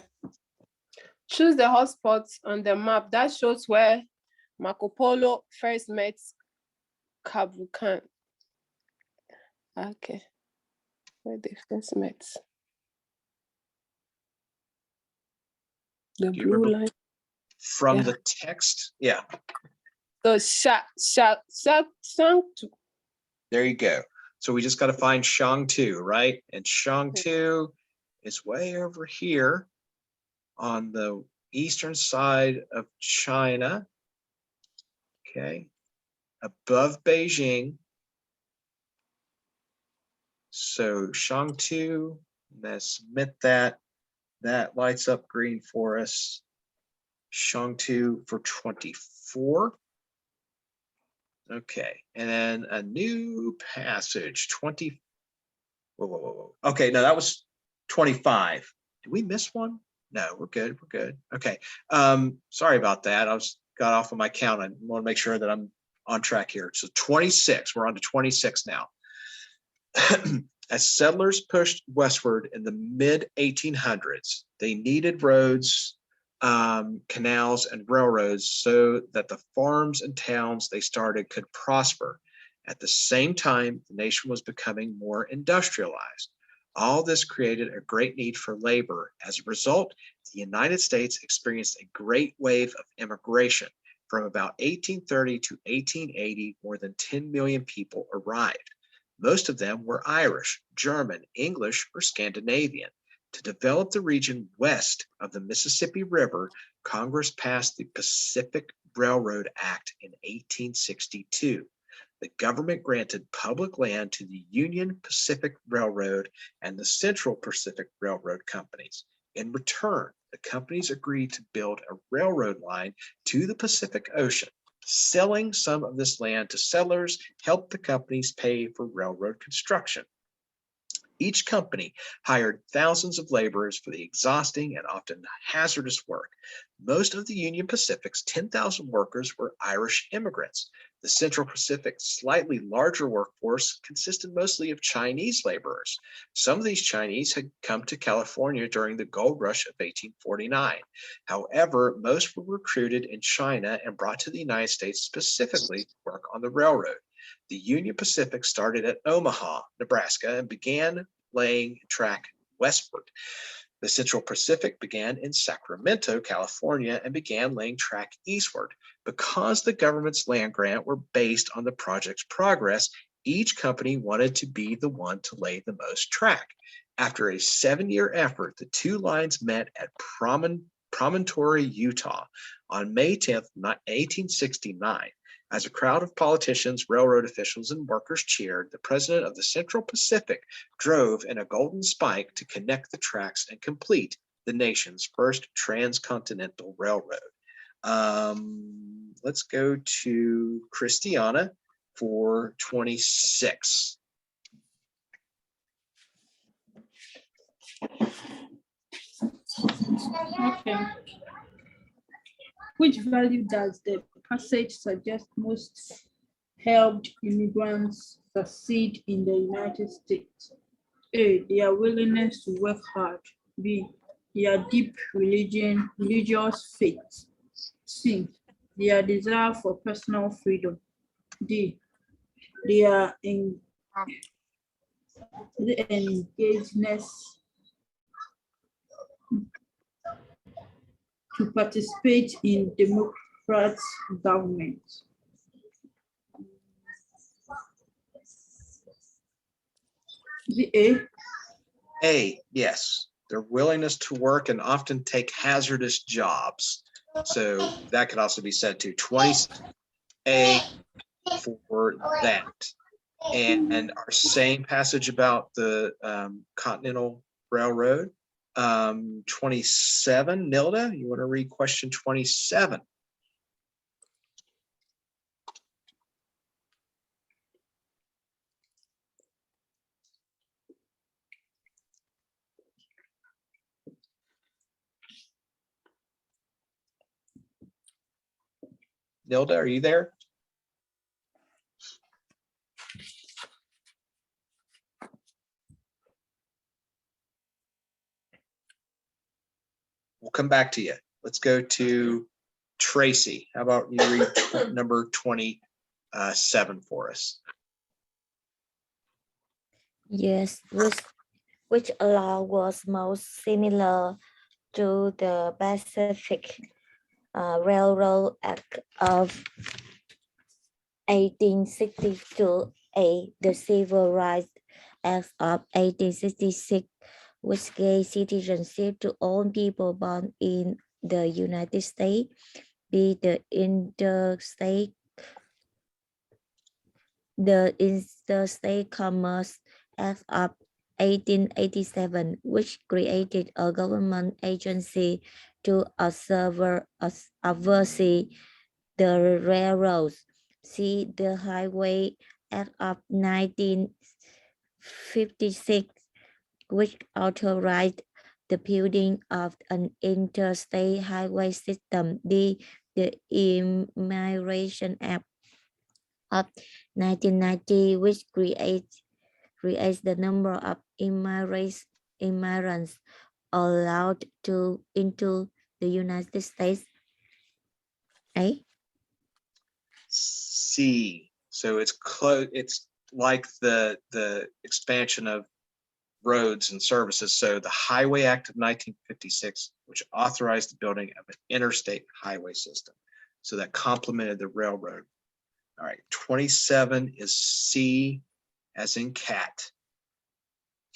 Choose the hotspots on the map that shows where Marco Polo first met Cavucan. Okay. Where they first met. The Do you blue remember line. from Yeah. the text? Yeah, So there you go. So we just got to find Shangtu, right? And Shangtu is way over here on the eastern side of China. Okay, above Beijing. So Shangtu, let's submit that. That lights up green for us. Shangtu for 24. Okay, and then a new passage, 20. Whoa. Okay, no, that was 25. Did we miss one? No, we're good. We're good. Okay. Sorry about that. Got off of my count. I want to make sure that I'm on track here. So 26. We're on to 26 now. As settlers pushed westward in the mid 1800s, they needed roads, canals, and railroads so that the farms and towns they started could prosper. At the same time, the nation was becoming more industrialized. All this created a great need for labor. As a result, the United States experienced a great wave of immigration. From about 1830 to 1880, more than 10 million people arrived. Most of them were Irish, German, English, or Scandinavian. To develop the region west of the Mississippi River, Congress passed the Pacific Railroad Act in 1862. The government granted public land to the Union Pacific Railroad and the Central Pacific Railroad companies. In return, the companies agreed to build a railroad line to the Pacific Ocean. Selling some of this land to settlers helped the companies pay for railroad construction. Each company hired thousands of laborers for the exhausting and often hazardous work. Most of the Union Pacific's 10,000 workers were Irish immigrants. The Central Pacific's slightly larger workforce consisted mostly of Chinese laborers. Some of these Chinese had come to California during the gold rush of 1849. However, most were recruited in China and brought to the United States specifically to work on the railroad. The Union Pacific started at Omaha, Nebraska, and began laying track westward. The Central Pacific began in Sacramento, California, and began laying track eastward. Because the government's land grant were based on the project's progress, each company wanted to be the one to lay the most track. After a 7-year effort, the two lines met at Promontory, Utah on May 10th, 1869. As a crowd of politicians, railroad officials, and workers cheered, the president of the Central Pacific drove in a golden spike to connect the tracks and complete the nation's first transcontinental railroad. Let's go to Christiana for 26. Okay. Which value does the passage suggest most helped immigrants succeed in the United States? A, their willingness to work hard. B, their deep religious faith. C, their desire for personal freedom. D, their engageness to participate in Democrats government. The A. Yes, their willingness to work and often take hazardous jobs. So that could also be said to 20A for that. And our same passage about the Continental Railroad. 27, Nilda, you want to read question 27? Nilda, are you there? We'll come back to you. Let's go to Tracy. How about you read number 27 for us? Yes, which law was most similar to the Pacific Railroad Act of 1862, the Civil Rights Act of 1866, which gave citizenship to all people born in the United States, B, the Interstate Commerce Act of 1887, which created a government agency to oversee the railroads. C, the Highway Act of 1956, which authorized the building of an interstate highway system. D, the Immigration Act of 1990, which creates the number of immigrants allowed into the United States. A. C. So it's close. It's like the expansion of roads and services. So the Highway Act of 1956, which authorized the building of an interstate highway system. So that complemented the railroad. All right, 27 is C as in cat.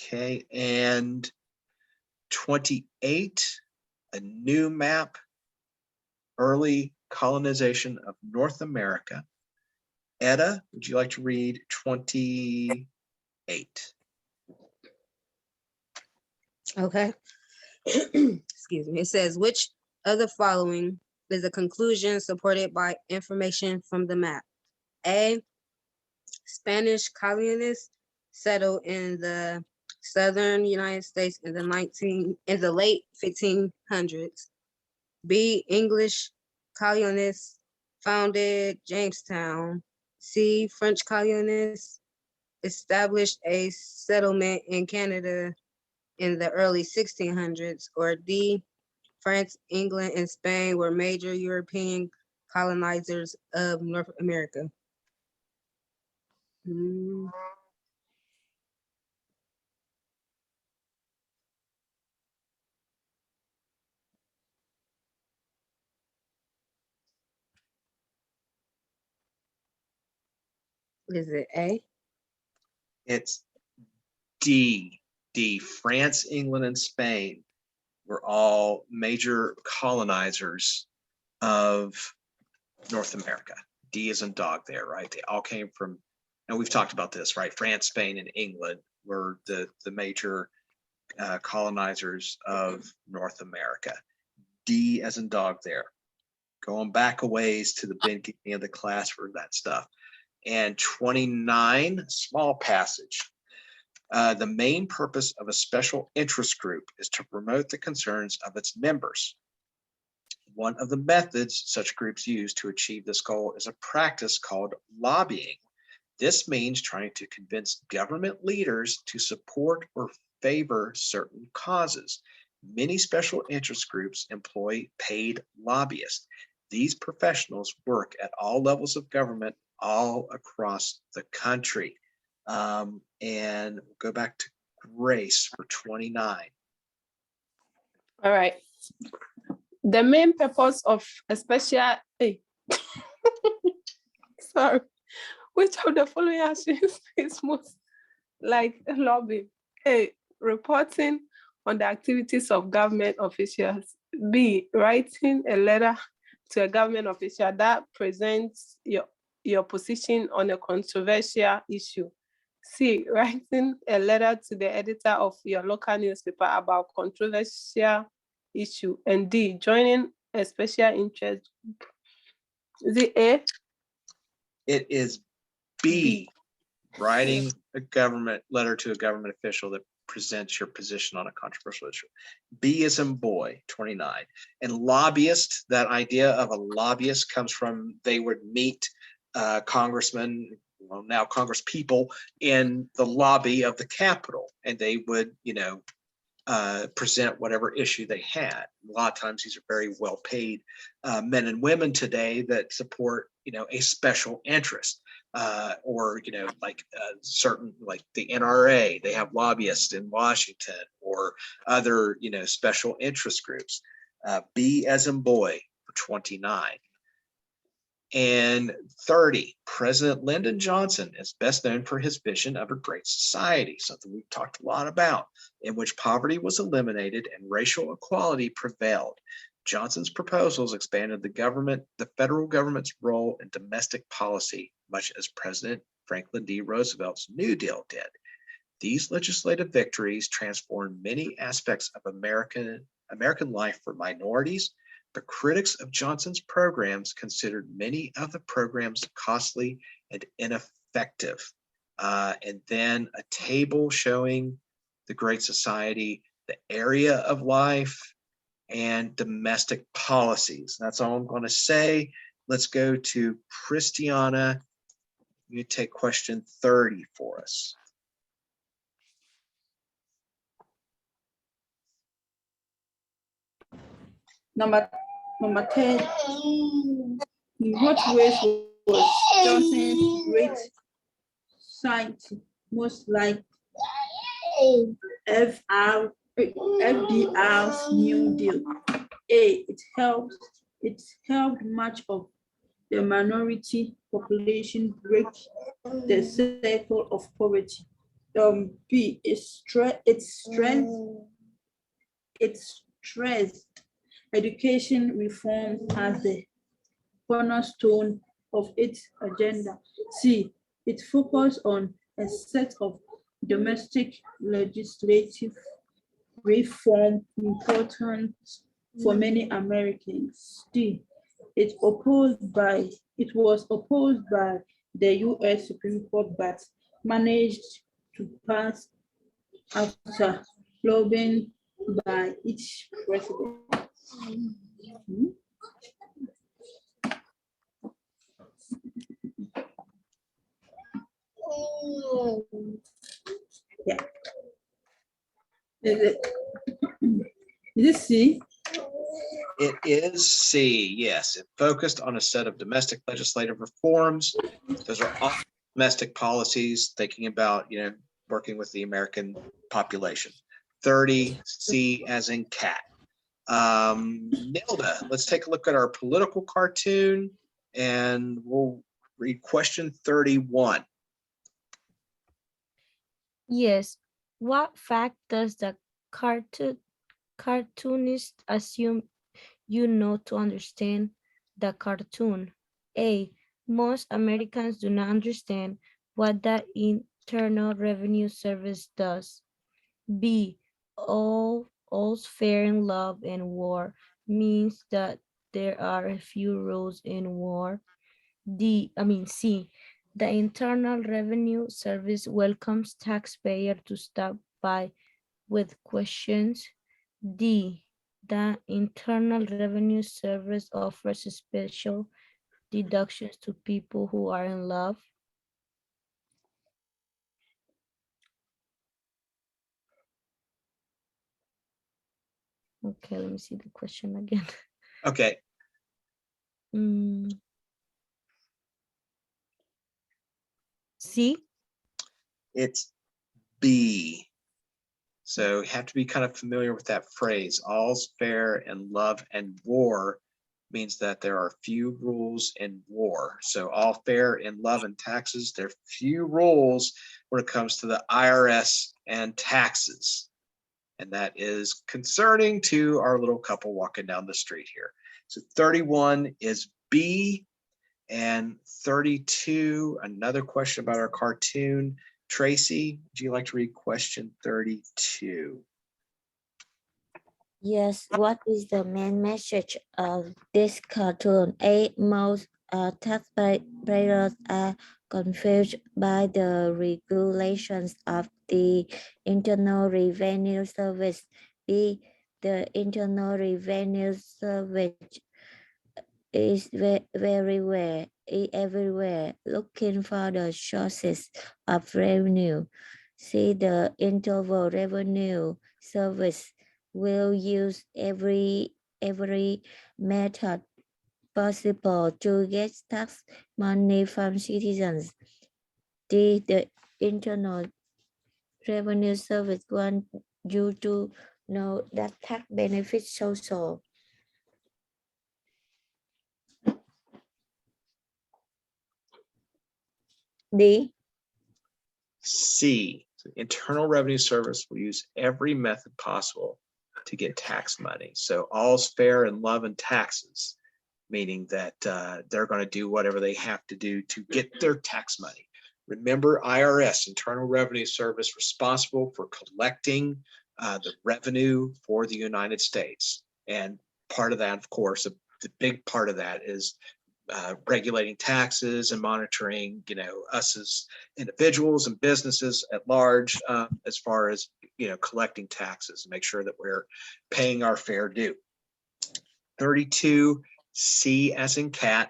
Okay, and 28, a new map, early colonization of North America. Etta, would you like to read 28? Okay. Excuse me. It says, which of the following is a conclusion supported by information from the map? A, Spanish colonists settled in the southern United States in the late 1500s. B, English colonists founded Jamestown. C, French colonists established a settlement in Canada in the early 1600s. Or D, France, England, and Spain were major European colonizers of North America. Is it A? It's D. France, England, and Spain were all major colonizers of North America. D is in dog there, right? They all came from, and we've talked about this, right? France, Spain, and England were the major colonizers of North America. D as in dog there. Going back a ways to the beginning of the class for that stuff. And 29, small passage. The main purpose of a special interest group is to promote the concerns of its members. One of the methods such groups use to achieve this goal is a practice called lobbying. This means trying to convince government leaders to support or favor certain causes. Many special interest groups employ paid lobbyists. These professionals work at all levels of government all across the country. And we'll go back to Grace for 29. All right. The main purpose of a special, sorry, which of the following actions is most like lobbying? A, reporting on the activities of government officials. B, writing a letter to a government official that presents your position on a controversial issue. C, writing a letter to the editor of your local newspaper about controversial issue. And D, joining a special interest group. Is it A? It is B, writing a government letter to a government official that presents your position on a controversial issue. B is in boy, 29. And lobbyist, that idea of a lobbyist comes from, they would meet congressmen, well, now Congress people, in the lobby of the Capitol, and they would, present whatever issue they had. A lot of times these are very well paid men and women today that support, a special interest. Or certain, like the NRA, they have lobbyists in Washington, or other special interest groups. B as in boy for 29. And 30, President Lyndon Johnson is best known for his vision of a great society, something we've talked a lot about, in which poverty was eliminated and racial equality prevailed. Johnson's proposals expanded the federal government's role in domestic policy, much as President Franklin D. Roosevelt's New Deal did. These legislative victories transformed many aspects of American life for minorities, but critics of Johnson's programs considered many of the programs costly and ineffective. And then a table showing the Great Society, the area of life, and domestic policies. That's all I'm going to say. Let's go to Christiana. You take question 30 for us. Number 10. In what ways was Johnson's Great Society most like FDR's New Deal? A, it helped much of the minority population break the cycle of poverty. B, it stressed education reform as the cornerstone of its agenda. C, it focused on a set of domestic legislative reform important for many Americans. D, it was opposed by the US Supreme Court, but managed to pass after lobbying by each president. Yeah. Is it C? It is C, yes. It focused on a set of domestic legislative reforms. Those are all domestic policies, thinking about, working with the American population. 30, C as in cat. Nilda, let's take a look at our political cartoon, and we'll read question 31. Yes. What fact does the cartoonist assume you know to understand the cartoon? A, most Americans do not understand what the Internal Revenue Service does. B, all's fair in love and war means that there are a few rules in war. C, the Internal Revenue Service welcomes taxpayers to stop by with questions. D, the Internal Revenue Service offers special deductions to people who are in love. Okay, let me see the question again. Okay. C? It's B. So you have to be kind of familiar with that phrase. All's fair in love and war means that there are few rules in war. So all fair in love and taxes, there are few rules when it comes to the IRS and taxes. And that is concerning to our little couple walking down the street here. So 31 is B, and 32, another question about our cartoon. Tracy, would you like to read question 32? Yes, what is the main message of this cartoon? A, most taxpayers are confused by the regulations of the Internal Revenue Service. B, the Internal Revenue Service is everywhere looking for the sources of revenue. See, the Internal Revenue Service will use every method possible to get tax money from citizens. The Internal Revenue Service want you to know that tax benefits social. D. C, the Internal Revenue Service will use every method possible to get tax money. So all's fair in love and taxes, meaning that they're going to do whatever they have to do to get their tax money. Remember, IRS, Internal Revenue Service, responsible for collecting the revenue for the United States. And part of that, of course, the big part of that is regulating taxes and monitoring, us as individuals and businesses at large, as far as, collecting taxes and make sure that we're paying our fair due. 32, C as in cat.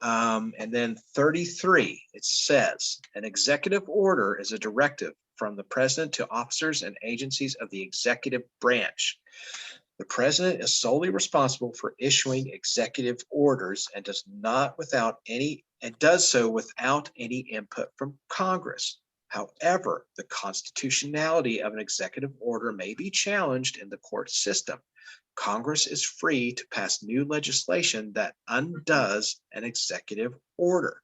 And then 33, it says, an executive order is a directive from the president to officers and agencies of the executive branch. The president is solely responsible for issuing executive orders and does so without any input from Congress. However, the constitutionality of an executive order may be challenged in the court system. Congress is free to pass new legislation that undoes an executive order.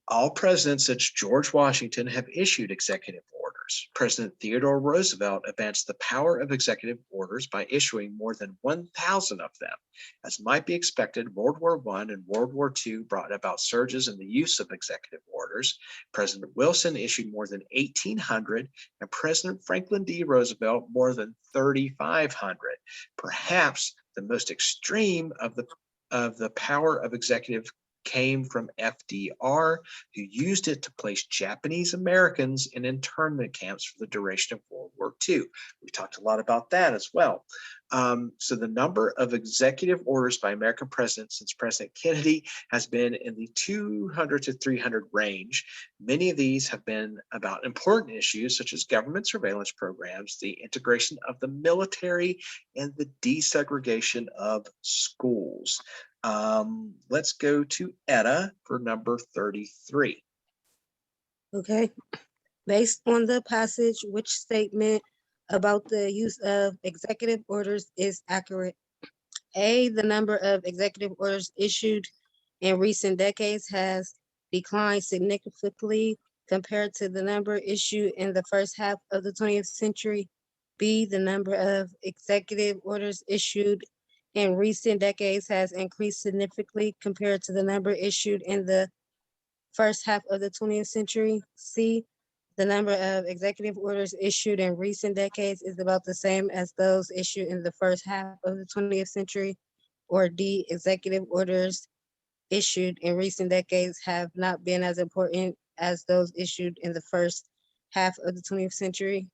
All presidents since George Washington have issued executive orders. President Theodore Roosevelt advanced the power of executive orders by issuing more than 1,000 of them. As might be expected, World War I and World War II brought about surges in the use of executive orders. President Wilson issued more than 1,800, and President Franklin D. Roosevelt more than 3,500. Perhaps the most extreme of the power of executive came from FDR, who used it to place Japanese Americans in internment camps for the duration of World War II. We talked a lot about that as well. So the number of executive orders by American presidents since President Kennedy has been in the 200 to 300 range. Many of these have been about important issues such as government surveillance programs, the integration of the military, and the desegregation of schools. Let's go to Etta for number 33. Okay. Based on the passage, which statement about the use of executive orders is accurate? A, the number of executive orders issued in recent decades has declined significantly compared to the number issued in the first half of the 20th century. B, the number of executive orders issued in recent decades has increased significantly compared to the number issued in the first half of the 20th century. C, the number of executive orders issued in recent decades is about the same as those issued in the first half of the 20th century. Or D, executive orders issued in recent decades have not been as important as those issued in the first half of the 20th century.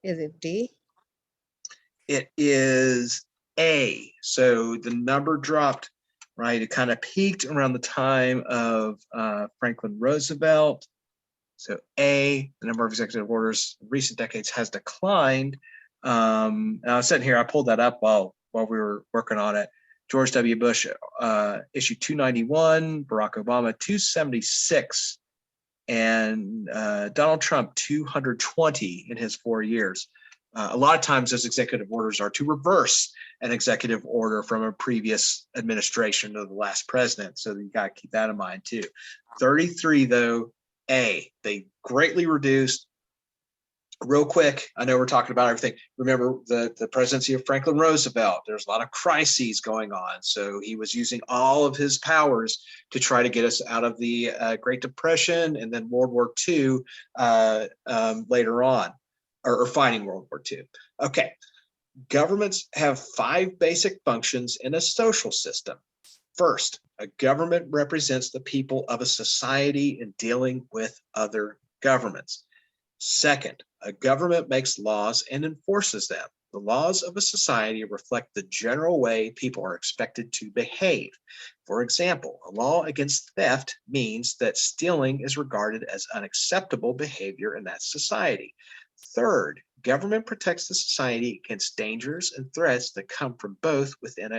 Is it D? It is A. So the number dropped, right? It kind of peaked around the time of Franklin Roosevelt. So A, the number of executive orders in recent decades has declined And I was sitting here, I pulled that up while we were working on it. George W. Bush issued 291, Barack Obama 276, and Donald Trump 220 in his 4 years. A lot of times those executive orders are to reverse an executive order from a previous administration of the last president. So you got to keep that in mind too. 33 though, they greatly reduced. Real quick, I know we're talking about everything. Remember the presidency of Franklin Roosevelt, there's a lot of crises going on. So he was using all of his powers to try to get us out of the Great Depression and then World War II later on, or fighting World War II. Okay, governments have 5 basic functions in a social system. First, a government represents the people of a society in dealing with other governments. Second, a government makes laws and enforces them. The laws of a society reflect the general way people are expected to behave. For example, a law against theft means that stealing is regarded as unacceptable behavior in that society. Third, government protects the society against dangers and threats that come from both within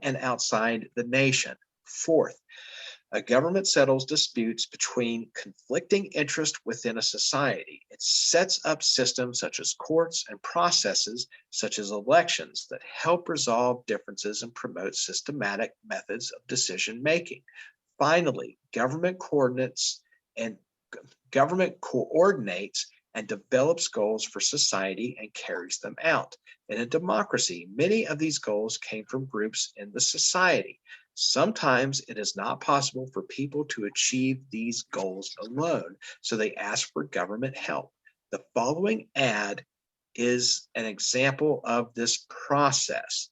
and outside the nation. Fourth, a government settles disputes between conflicting interests within a society. It sets up systems such as courts and processes such as elections that help resolve differences and promote systematic methods of decision making. Finally, government coordinates and develops goals for society and carries them out. In a democracy, many of these goals came from groups in the society. Sometimes it is not possible for people to achieve these goals alone, so they ask for government help. The following ad is an example of this process.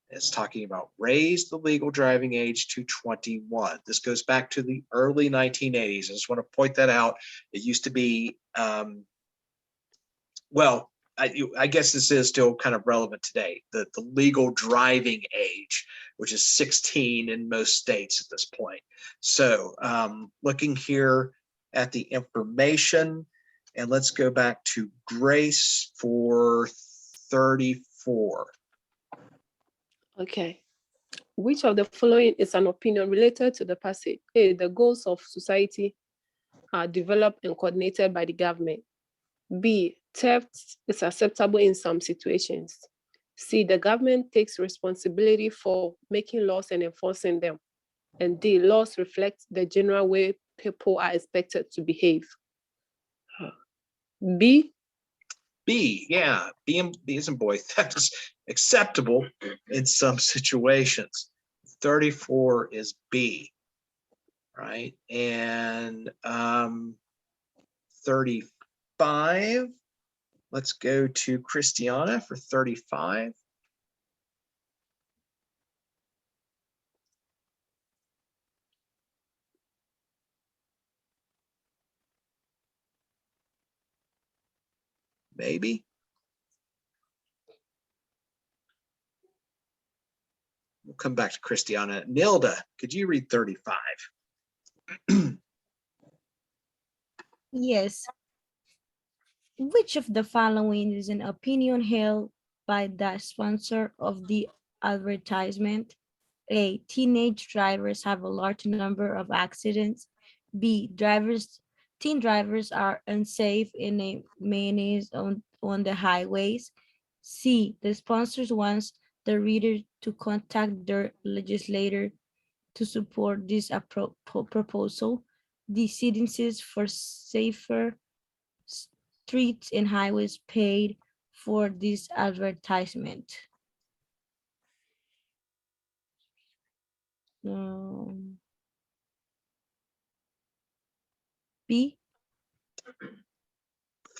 It's talking about raise the legal driving age to 21. This goes back to the early 1980s. I just want to point that out. It used to be, well, I guess this is still kind of relevant today, the legal driving age, which is 16 in most states at this point. So looking here at the information, and let's go back to Grace for 34. Okay. Which of the following is an opinion related to the passage? A, the goals of society are developed and coordinated by the government. B, theft is acceptable in some situations. C, the government takes responsibility for making laws and enforcing them. And D, laws reflect the general way people are expected to behave. B? B, yeah, B as in boy, theft is acceptable in some situations. 34 is B, right? And 35, let's go to Christiana for 35. Maybe. We'll come back to Christiana. Nilda, could you read 35? Yes. Which of the following is an opinion held by the sponsor of the advertisement? A, teenage drivers have a large number of accidents. B, teen drivers are unsafe in a menace on the highways. C, the sponsors wants the reader to contact their legislator to support this proposal. The citizens for safer streets and highways paid for this advertisement. B?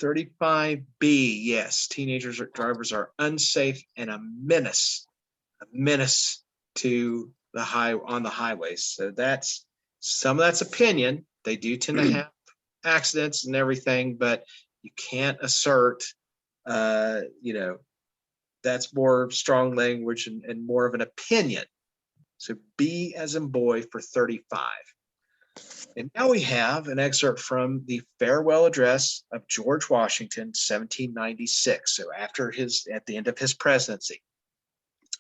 35B, yes, drivers are unsafe and a menace to the on the highways. So that's some of that's opinion. They do tend to have accidents and everything, but you can't assert, that's more strong language and more of an opinion. So B as in boy for 35. And now we have an excerpt from the farewell address of George Washington, 1796. So at the end of his presidency.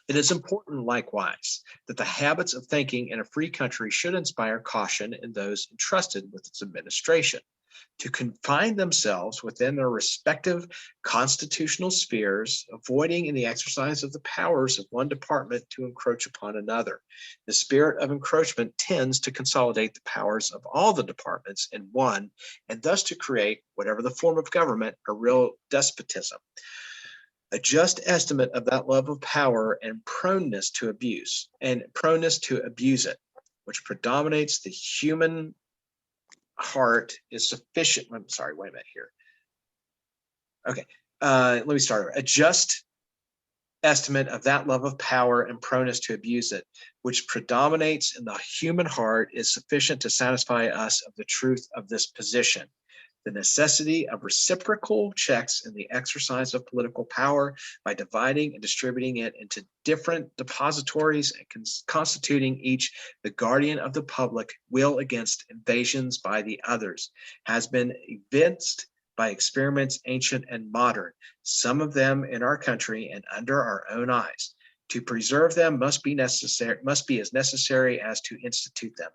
It is important, likewise, that the habits of thinking in a free country should inspire caution in those entrusted with its administration, to confine themselves within their respective constitutional spheres, avoiding in the exercise of the powers of one department to encroach upon another. The spirit of encroachment tends to consolidate the powers of all the departments in one, and thus to create, whatever the form of government, a real despotism. A just estimate of that love of power and proneness to abuse it, which predominates the human heart is sufficient. I'm sorry, wait a minute here. Okay, let me start over. A just estimate of that love of power and proneness to abuse it, which predominates in the human heart, is sufficient to satisfy us of the truth of this position. The necessity of reciprocal checks in the exercise of political power by dividing and distributing it into different depositories and constituting each the guardian of the public will against invasions by the others has been evinced by experiments ancient and modern, some of them in our country and under our own eyes. To preserve them must be as necessary as to institute them.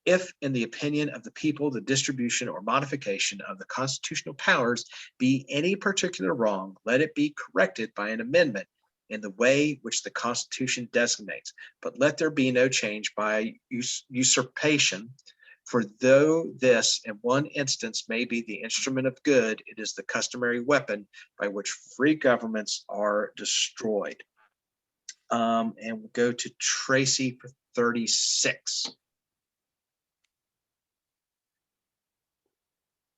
If, in the opinion of the people, the distribution or modification of the constitutional powers be any particular wrong, let it be corrected by an amendment in the way which the Constitution designates. But let there be no change by usurpation, for though this in one instance may be the instrument of good, it is the customary weapon by which free governments are destroyed. And we'll go to Tracy for 36.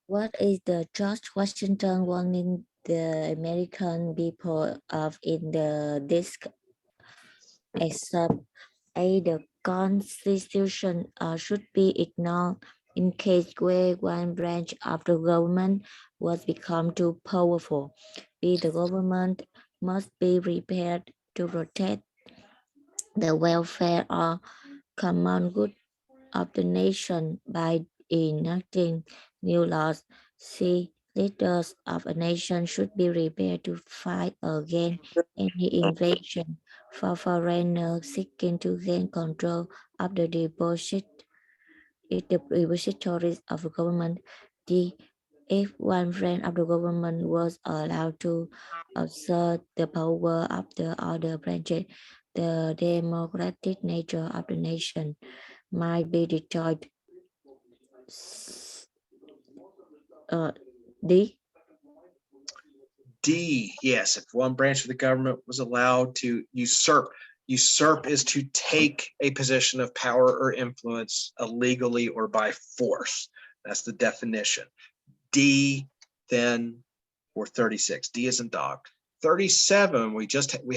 What is the George Washington warning the American people of in this except the Constitution should be ignored in case where one branch of the government was become too powerful. B, the government must be prepared to protect the welfare or common good of the nation by enacting new laws. C, leaders of a nation should be prepared to fight against any invasion for foreigners seeking to gain control of the depositories of the government. D, if one branch of the government was allowed to assert the power of the other branches, the democratic nature of the nation might be destroyed. D. D, yes, if one branch of the government was allowed to usurp is to take a position of power or influence illegally or by force. That's the definition. D then for 36. D is in dog. 37, we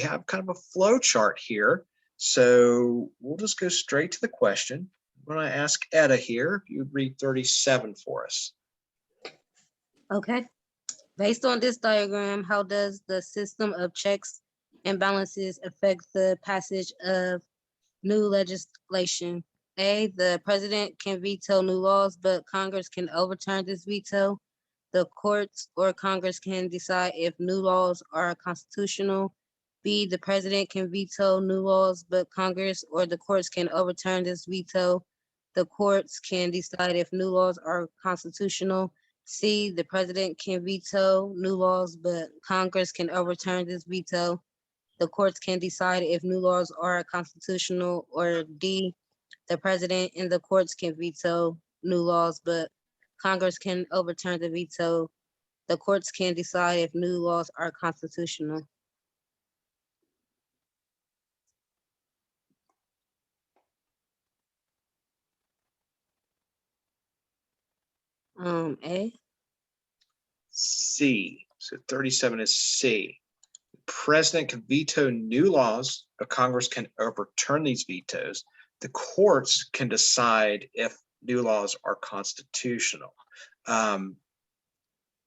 have kind of a flow chart here. So we'll just go straight to the question. I'm going to ask Etta here if you'd read 37 for us. Okay. Based on this diagram, how does the system of checks and balances affect the passage of new legislation? A, the president can veto new laws, but Congress can overturn this veto. The courts or Congress can decide if new laws are constitutional. B, the president can veto new laws, but Congress or the courts can overturn this veto. The courts can decide if new laws are constitutional. C, the president can veto new laws, but Congress can overturn this veto. The courts can decide if new laws are constitutional. Or D, the president and the courts can veto new laws, but Congress can overturn the veto. The courts can decide if new laws are constitutional. A. C. So 37 is C. The president can veto new laws, but Congress can overturn these vetoes. The courts can decide if new laws are constitutional.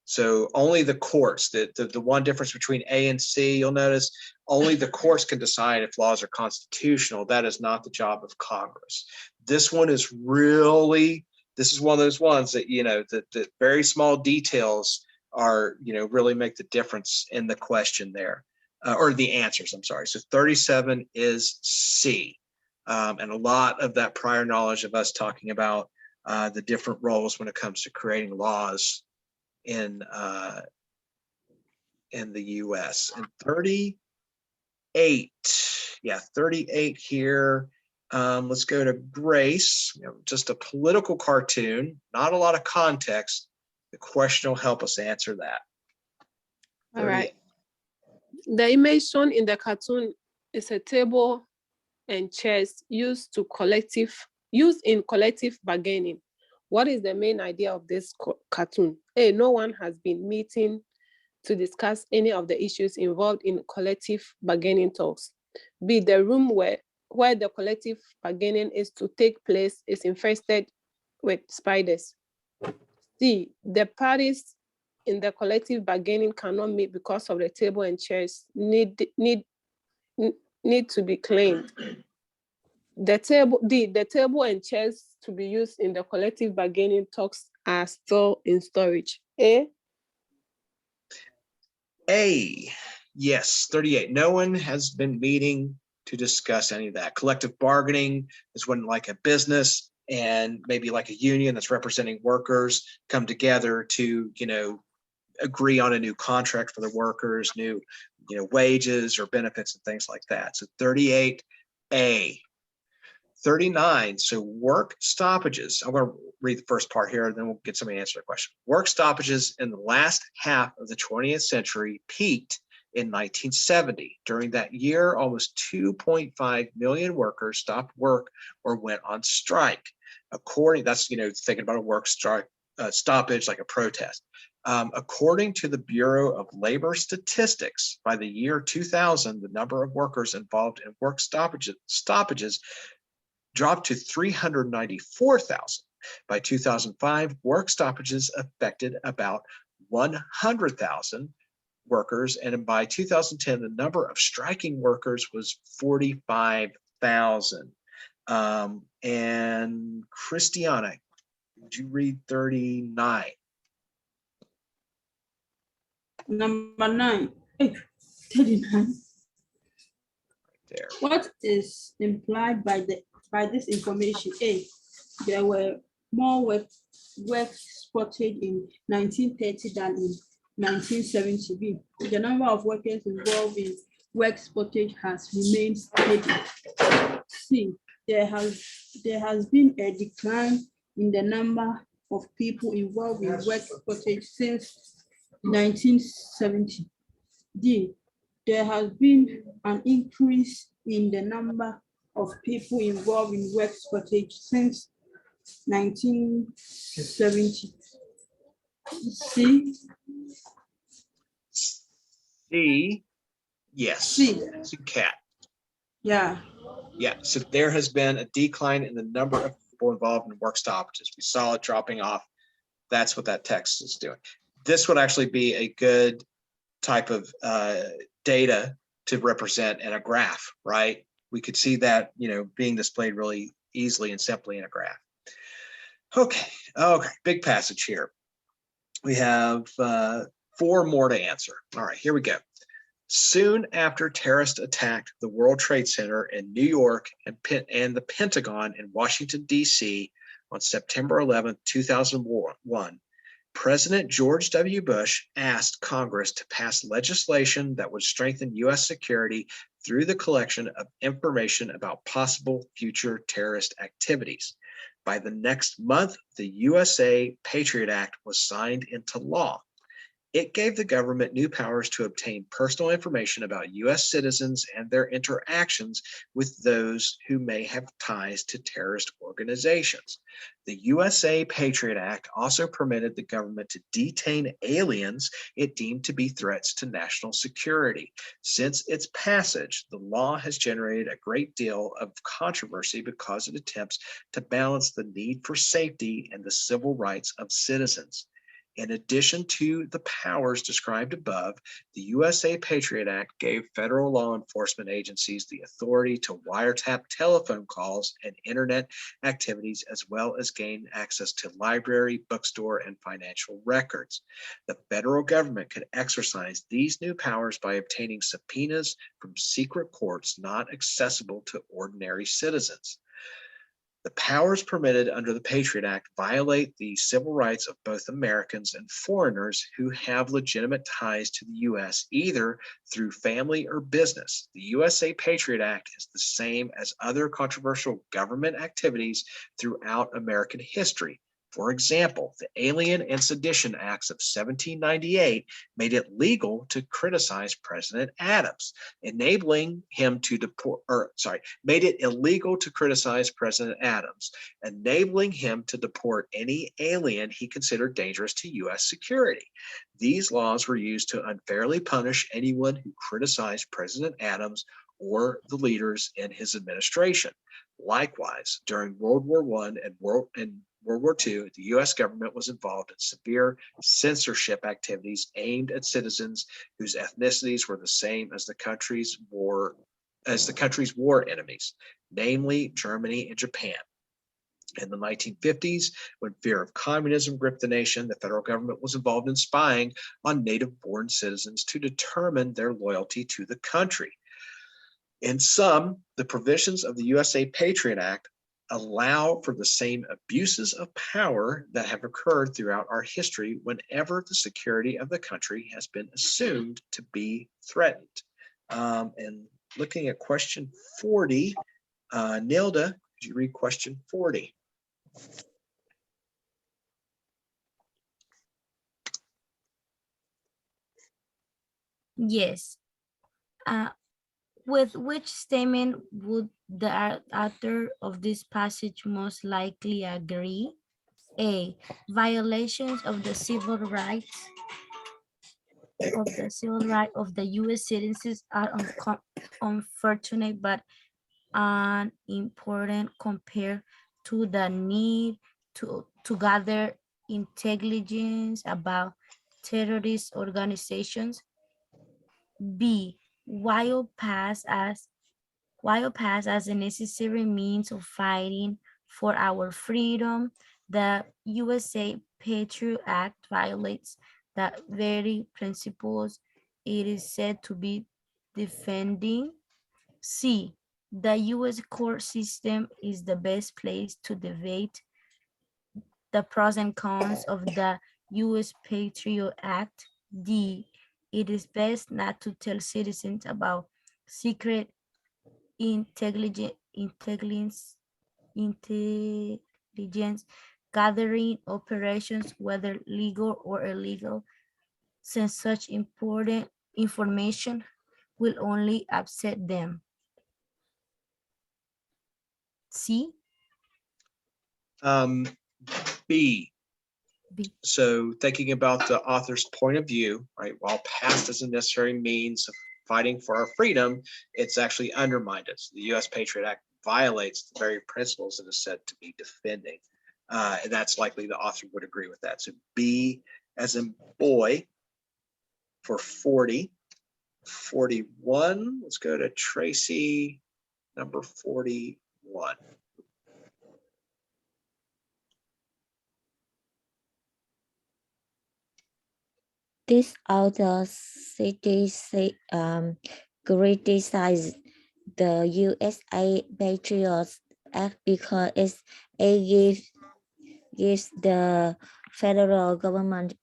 So only the courts, the one difference between A and C, you'll notice, only the courts can decide if laws are constitutional. That is not the job of Congress. This one is really this is one of those ones that, the very small details are, really make the difference in the question there, or the answers, I'm sorry. So 37 is C. And a lot of that prior knowledge of us talking about the different roles when it comes to creating laws in the US. And 38, yeah, 38 here. Let's go to Grace. Just a political cartoon, not a lot of context. The question will help us answer that. All right. The image shown in the cartoon is a table and chairs used in collective bargaining. What is the main idea of this cartoon? A, no one has been meeting to discuss any of the issues involved in collective bargaining talks. B, the room where the collective bargaining is to take place is infested with spiders. C, the parties in the collective bargaining cannot meet because of the table and chairs need to be cleaned. The table and chairs to be used in the collective bargaining talks are still in storage. A, yes, 38. No one has been meeting to discuss any of that. Collective bargaining is when like a business and maybe like a union that's representing workers come together to, agree on a new contract for the workers, new, wages or benefits and things like that. So 38A. 39, so work stoppages. I'm going to read the first part here, and then we'll get somebody to answer the question. Work stoppages in the last half of the 20th century peaked in 1970. During that year, almost 2.5 million workers stopped work or went on strike. That's, thinking about a work strike, stoppage, like a protest. According to the Bureau of Labor Statistics, by the year 2000, the number of workers involved in work stoppages dropped to 394,000. By 2005, work stoppages affected about 100,000 workers, and by 2010, the number of striking workers was 45,000. And Christiana, would you read 39? Number 9. 39. There. What is implied by this information? A, there were more work spotted in 1930 than in 1970. B, the number of workers involved in work spottage has remained steady. C, there has been a decline in the number of people involved in work spottage since 1970. D, there has been an increase in the number of people involved in work spottage since 1970. C. C, yes. C. Cat. Yeah. Yeah, so there has been a decline in the number of people involved in work stoppages. We saw it dropping off. That's what that text is doing. This would actually be a good type of data to represent in a graph, right? We could see that, being displayed really easily and simply in a graph. Okay, big passage here. We have 4 more to answer. All right, here we go. Soon after terrorists attacked the World Trade Center in New York and the Pentagon in Washington, D.C. on September 11, 2001, President George W. Bush asked Congress to pass legislation that would strengthen U.S. security through the collection of information about possible future terrorist activities. By the next month, the USA Patriot Act was signed into law. It gave the government new powers to obtain personal information about U.S. citizens and their interactions with those who may have ties to terrorist organizations. The USA Patriot Act also permitted the government to detain aliens it deemed to be threats to national security. Since its passage, the law has generated a great deal of controversy because it attempts to balance the need for safety and the civil rights of citizens. In addition to the powers described above, the USA Patriot Act gave federal law enforcement agencies the authority to wiretap telephone calls and internet activities, as well as gain access to library, bookstore, and financial records. The federal government could exercise these new powers by obtaining subpoenas from secret courts not accessible to ordinary citizens. The powers permitted under the Patriot Act violate the civil rights of both Americans and foreigners who have legitimate ties to the U.S., either through family or business. The USA Patriot Act is the same as other controversial government activities throughout American history. For example, the Alien and Sedition Acts of 1798 made it legal to criticize President Adams, made it illegal to criticize President Adams, enabling him to deport any alien he considered dangerous to U.S. security. These laws were used to unfairly punish anyone who criticized President Adams or the leaders in his administration. Likewise, during World War I and World War II, the U.S. government was involved in severe censorship activities aimed at citizens whose ethnicities were the same as the country's war enemies, namely Germany and Japan. In the 1950s, when fear of communism gripped the nation, the federal government was involved in spying on native-born citizens to determine their loyalty to the country. In sum, the provisions of the USA Patriot Act allow for the same abuses of power that have occurred throughout our history whenever the security of the country has been assumed to be threatened. And looking at question 40, Nilda, could you read question 40? Yes. With which statement would the author of this passage most likely agree? A. Violations of the civil rights of the U.S. citizens are unfortunate but unimportant compared to the need to gather intelligence about terrorist organizations. B. While passed as a necessary means of fighting for our freedom, the USA Patriot Act violates the very principles it is said to be defending. C. The U.S. court system is the best place to debate the pros and cons of the U.S. Patriot Act. D. It is best not to tell citizens about secret intelligence gathering operations, whether legal or illegal, since such important information will only upset them. C. B. B. So thinking about the author's point of view, right, while passed as a necessary means of fighting for our freedom, it's actually undermined it. So the U.S. Patriot Act violates the very principles it is said to be defending. And that's likely the author would agree with that. So B as in boy for 40. 41, let's go to Tracy, number 41. This author criticized the USA Patriot Act because it gives the federal government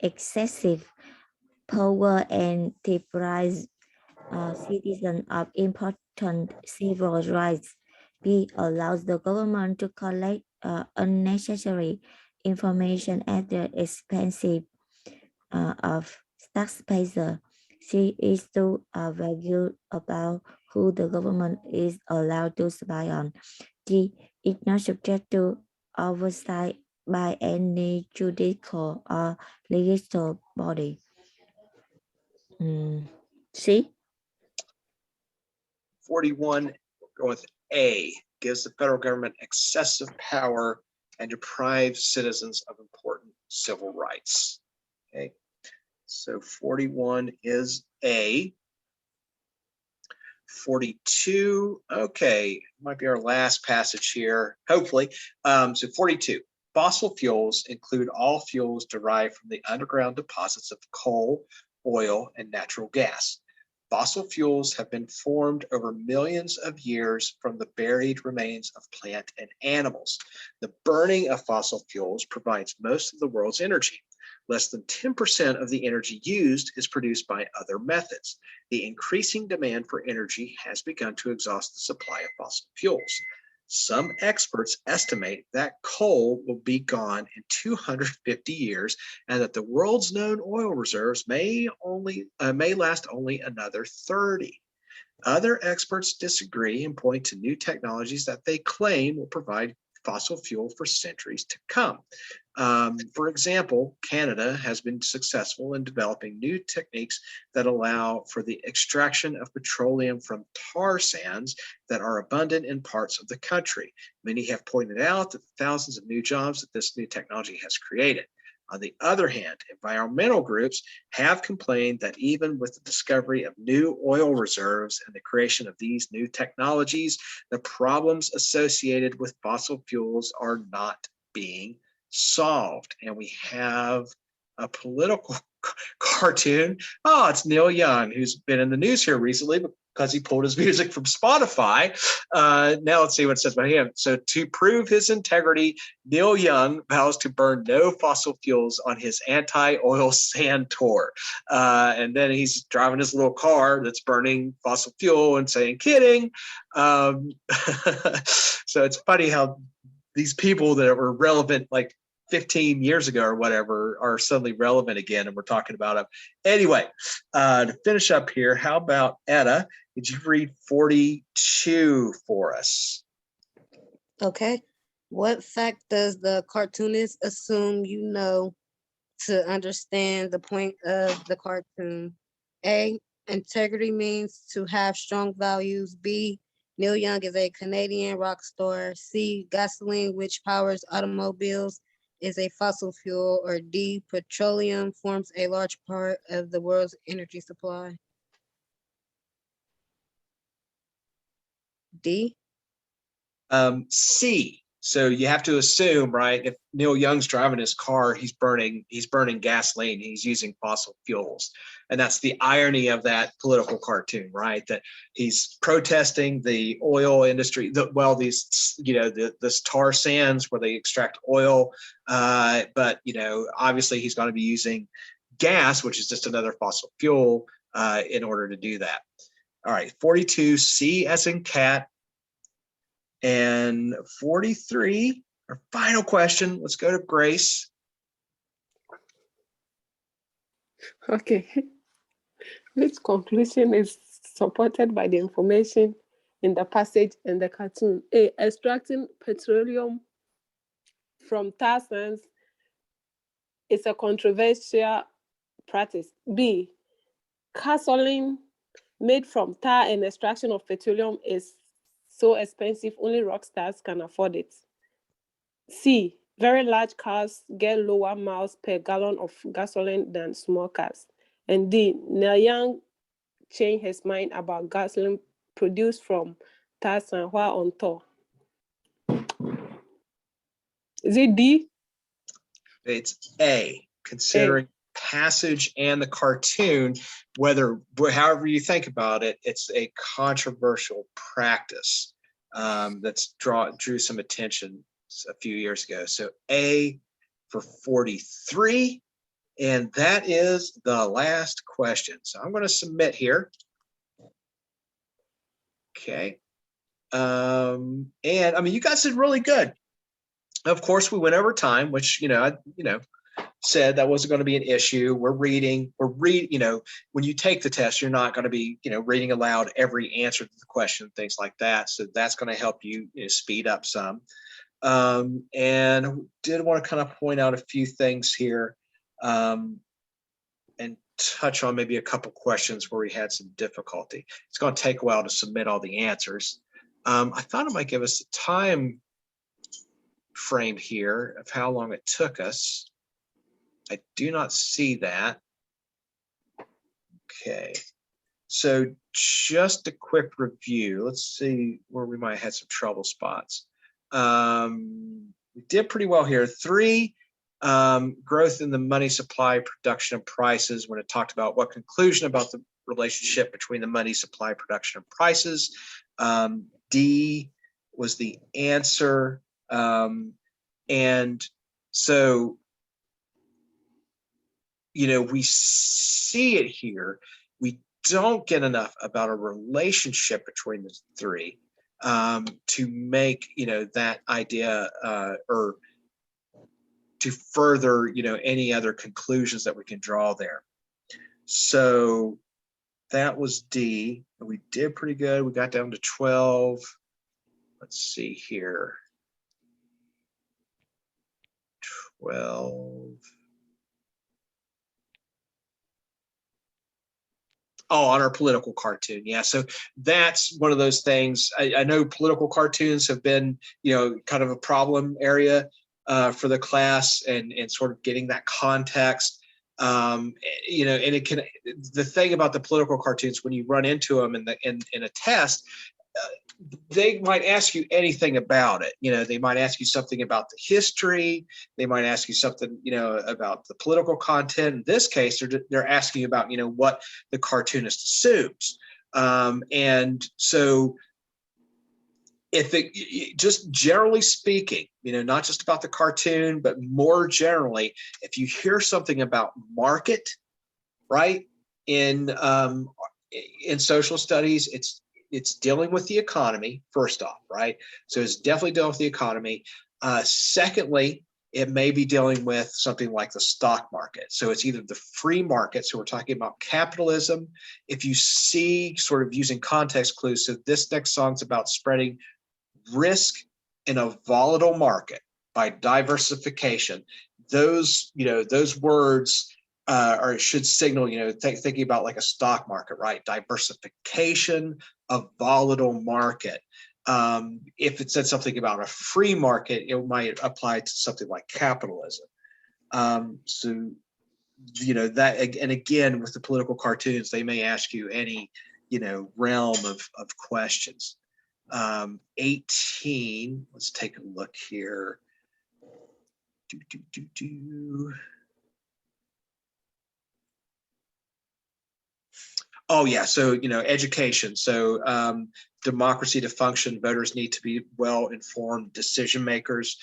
excessive power and deprives citizens of important civil rights. B. Allows the government to collect unnecessary information at the expense of taxpayers. C is to argue about who the government is allowed to spy on. D is not subject to oversight by any judicial or legal body. C. 41, going with A, gives the federal government excessive power and deprive citizens of important civil rights. Okay, so 41 is A. 42, okay, might be our last passage here, hopefully. So 42, fossil fuels include all fuels derived from the underground deposits of coal, oil, and natural gas. Fossil fuels have been formed over millions of years from the buried remains of plant and animals. The burning of fossil fuels provides most of the world's energy. Less than 10% of the energy used is produced by other methods. The increasing demand for energy has begun to exhaust the supply of fossil fuels. Some experts estimate that coal will be gone in 250 years and that the world's known oil reserves may last only another 30. Other experts disagree and point to new technologies that they claim will provide fossil fuel for centuries to come. For example, Canada has been successful in developing new techniques that allow for the extraction of petroleum from tar sands that are abundant in parts of the country. Many have pointed out that the thousands of new jobs that this new technology has created. On the other hand, environmental groups have complained that even with the discovery of new oil reserves and the creation of these new technologies, the problems associated with fossil fuels are not being solved. And we have a political cartoon. Oh, it's Neil Young, who's been in the news here recently because he pulled his music from Spotify. Now let's see what it says about him. So to prove his integrity, Neil Young vows to burn no fossil fuels on his anti-oil sand tour. And then he's driving his little car that's burning fossil fuel and saying, kidding. So it's funny how these people that were relevant like 15 years ago or whatever are suddenly relevant again, and we're talking about them. Anyway, to finish up here, how about Etta? Did you read 42 for us? Okay. What fact does the cartoonist assume you know to understand the point of the cartoon? A, integrity means to have strong values. B, Neil Young is a Canadian rock star. C, gasoline, which powers automobiles, is a fossil fuel. Or D, petroleum forms a large part of the world's energy supply. D. C. So you have to assume, right? If Neil Young's driving his car, he's burning gasoline. He's using fossil fuels, and that's the irony of that political cartoon, right? That he's protesting the oil industry. This tar sands where they extract oil, but obviously he's going to be using gas, which is just another fossil fuel, in order to do that. All right, 42, C as in cat. And 43, our final question. Let's go to Grace. Okay. Which conclusion is supported by the information in the passage and the cartoon? A, extracting petroleum from tar sands is a controversial practice. B, gasoline made from tar and extraction of petroleum is so expensive, only rock stars can afford it. C, very large cars get lower miles per gallon of gasoline than small cars. And D, Neil Young changed his mind about gasoline produced from tar sand while on tour. Is it D? It's A, considering passage and the cartoon, however you think about it, it's a controversial practice that's drew some attention a few years ago. So A for 43, and that is the last question. So I'm going to submit here. Okay. And I mean, you guys did really good. Of course, we went over time, which I said that wasn't going to be an issue. When you take the test, you're not going to be reading aloud every answer to the question, things like that. So that's going to help you, speed up some. And did want to kind of point out a few things here, and touch on maybe a couple questions where we had some difficulty. It's going to take a while to submit all the answers. I thought it might give us time frame here of how long it took us. I do not see that. Okay, so just a quick review. Let's see where we might have had some trouble spots. We did pretty well here. 3, growth in the money supply, production, and prices, when it talked about what conclusion about the relationship between the money supply, production, and prices. D was the answer. And so, you know, we see it here. We don't get enough about a relationship between the 3 to make, you know, that idea or to further, you know, any other conclusions that we can draw there. So that was D. We did pretty good. We got down to 12. Let's see here. 12. Oh, on our political cartoon. Yeah. So that's one of those things. I know political cartoons have been, you know, kind of a problem area for the class, and sort of getting that context. You know, and it can, the thing about the political cartoons, when you run into them in a test, they might ask you anything about it. You know, they might ask you something about the history. They might ask you something, you know, about the political content. In this case, they're asking about, you know, what the cartoonist assumes. And so if it, just generally speaking, you know, not just about the cartoon, but more generally, if you hear something about market, right, in social studies, it's dealing with the economy, first off, right? So it's definitely dealing with the economy. Secondly, it may be dealing with something like the stock market. So it's either the free market, so we're talking about capitalism. If you see, sort of using context clues, so this next song's about spreading risk in a volatile market by diversification. Those, you know, those words or should signal, you know, thinking about like a stock market, right? Diversification, a volatile market. If it said something about a free market, it might apply to something like capitalism. So, you know, that, and again, with the political cartoons, they may ask you any, you know, realm of questions. 18, let's take a look here. Oh yeah, so, you know, education. So democracy to function, voters need to be well-informed decision makers.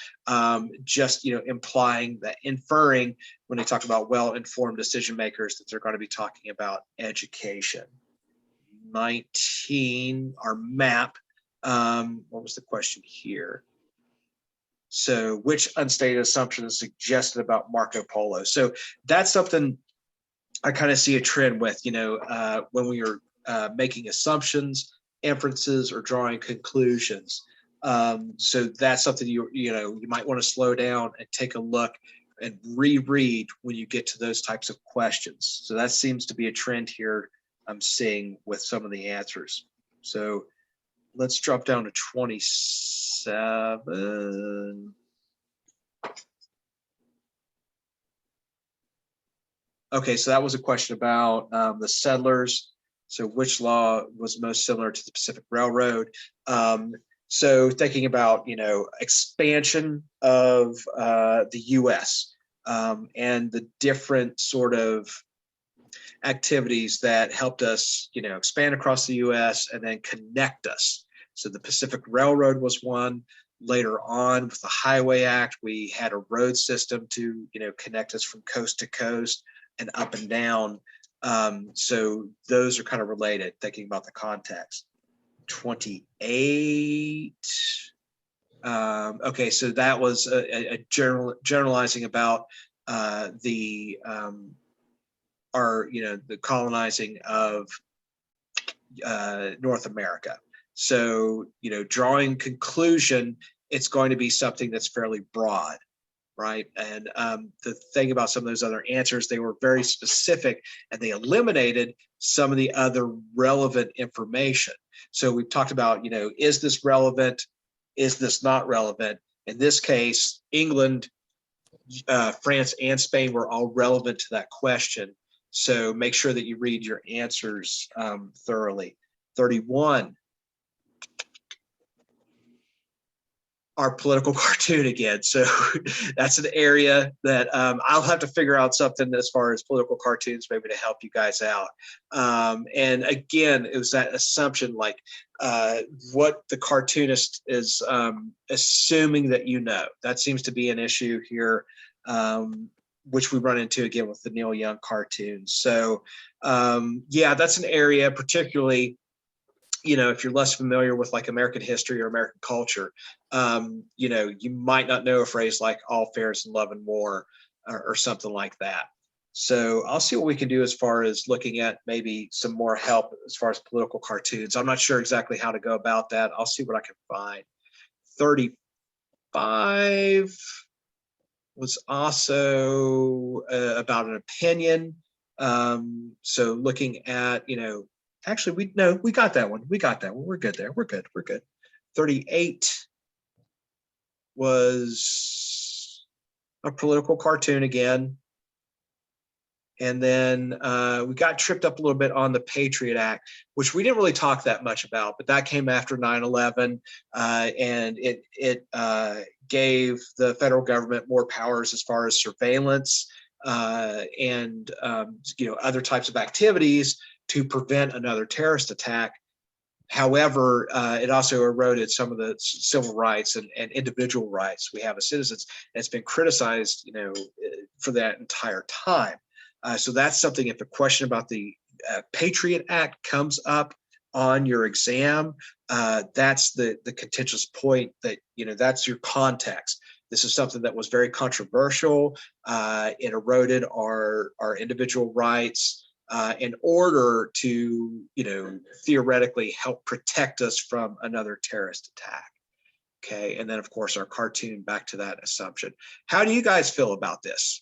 Just, you know, implying that, inferring when they talk about well-informed decision makers, that they're going to be talking about education. 19, our map. What was the question here? So which unstated assumption is suggested about Marco Polo? So that's something I kind of see a trend with, you know, when we are making assumptions, inferences, or drawing conclusions. So that's something you know, you might want to slow down and take a look and reread when you get to those types of questions. So that seems to be a trend here I'm seeing with some of the answers. So let's drop down to 27. Okay, so that was a question about the settlers. So which law was most similar to the Pacific Railroad? So thinking about, you know, expansion of the US and the different sort of activities that helped us, you know, expand across the US and then connect us. So the Pacific Railroad was one. Later on, with the Highway Act, we had a road system to, you know, connect us from coast to coast and up and down. So those are kind of related, thinking about the context. 28. Okay, so that was a generalizing about the colonizing of North America. So, you know, drawing conclusion, it's going to be something that's fairly broad, right? And the thing about some of those other answers, they were very specific and they eliminated some of the other relevant information. So we've talked about, you know, is this relevant? Is this not relevant? In this case, England, France, and Spain were all relevant to that question. So make sure that you read your answers thoroughly. 31. Our political cartoon again. So that's an area that I'll have to figure out something as far as political cartoons, maybe to help you guys out. And again, it was that assumption, like what the cartoonist is assuming that you know. That seems to be an issue here, which we run into again with the Neil Young cartoons. So yeah, that's an area, particularly, you know, if you're less familiar with like American history or American culture, you know, you might not know a phrase like all fair is in love and war or something like that. So I'll see what we can do as far as looking at maybe some more help as far as political cartoons. I'm not sure exactly how to go about that. I'll see what I can find. 35 was also about an opinion. So looking at, you know, actually, we got that one. We got that one. We're good there. We're good. 38 was a political cartoon again. And then we got tripped up a little bit on the Patriot Act, which we didn't really talk that much about, but that came after 9/11, and it gave the federal government more powers as far as surveillance and you know, other types of activities to prevent another terrorist attack. However, it also eroded some of the civil rights and individual rights we have as citizens. And it's been criticized, you know, for that entire time. So that's something, if a question about the Patriot Act comes up on your exam, that's the contentious point that, you know, that's your context. This is something that was very controversial. It eroded our individual rights in order to, you know, theoretically help protect us from another terrorist attack. Okay, and then of course our cartoon back to that assumption. How do you guys feel about this?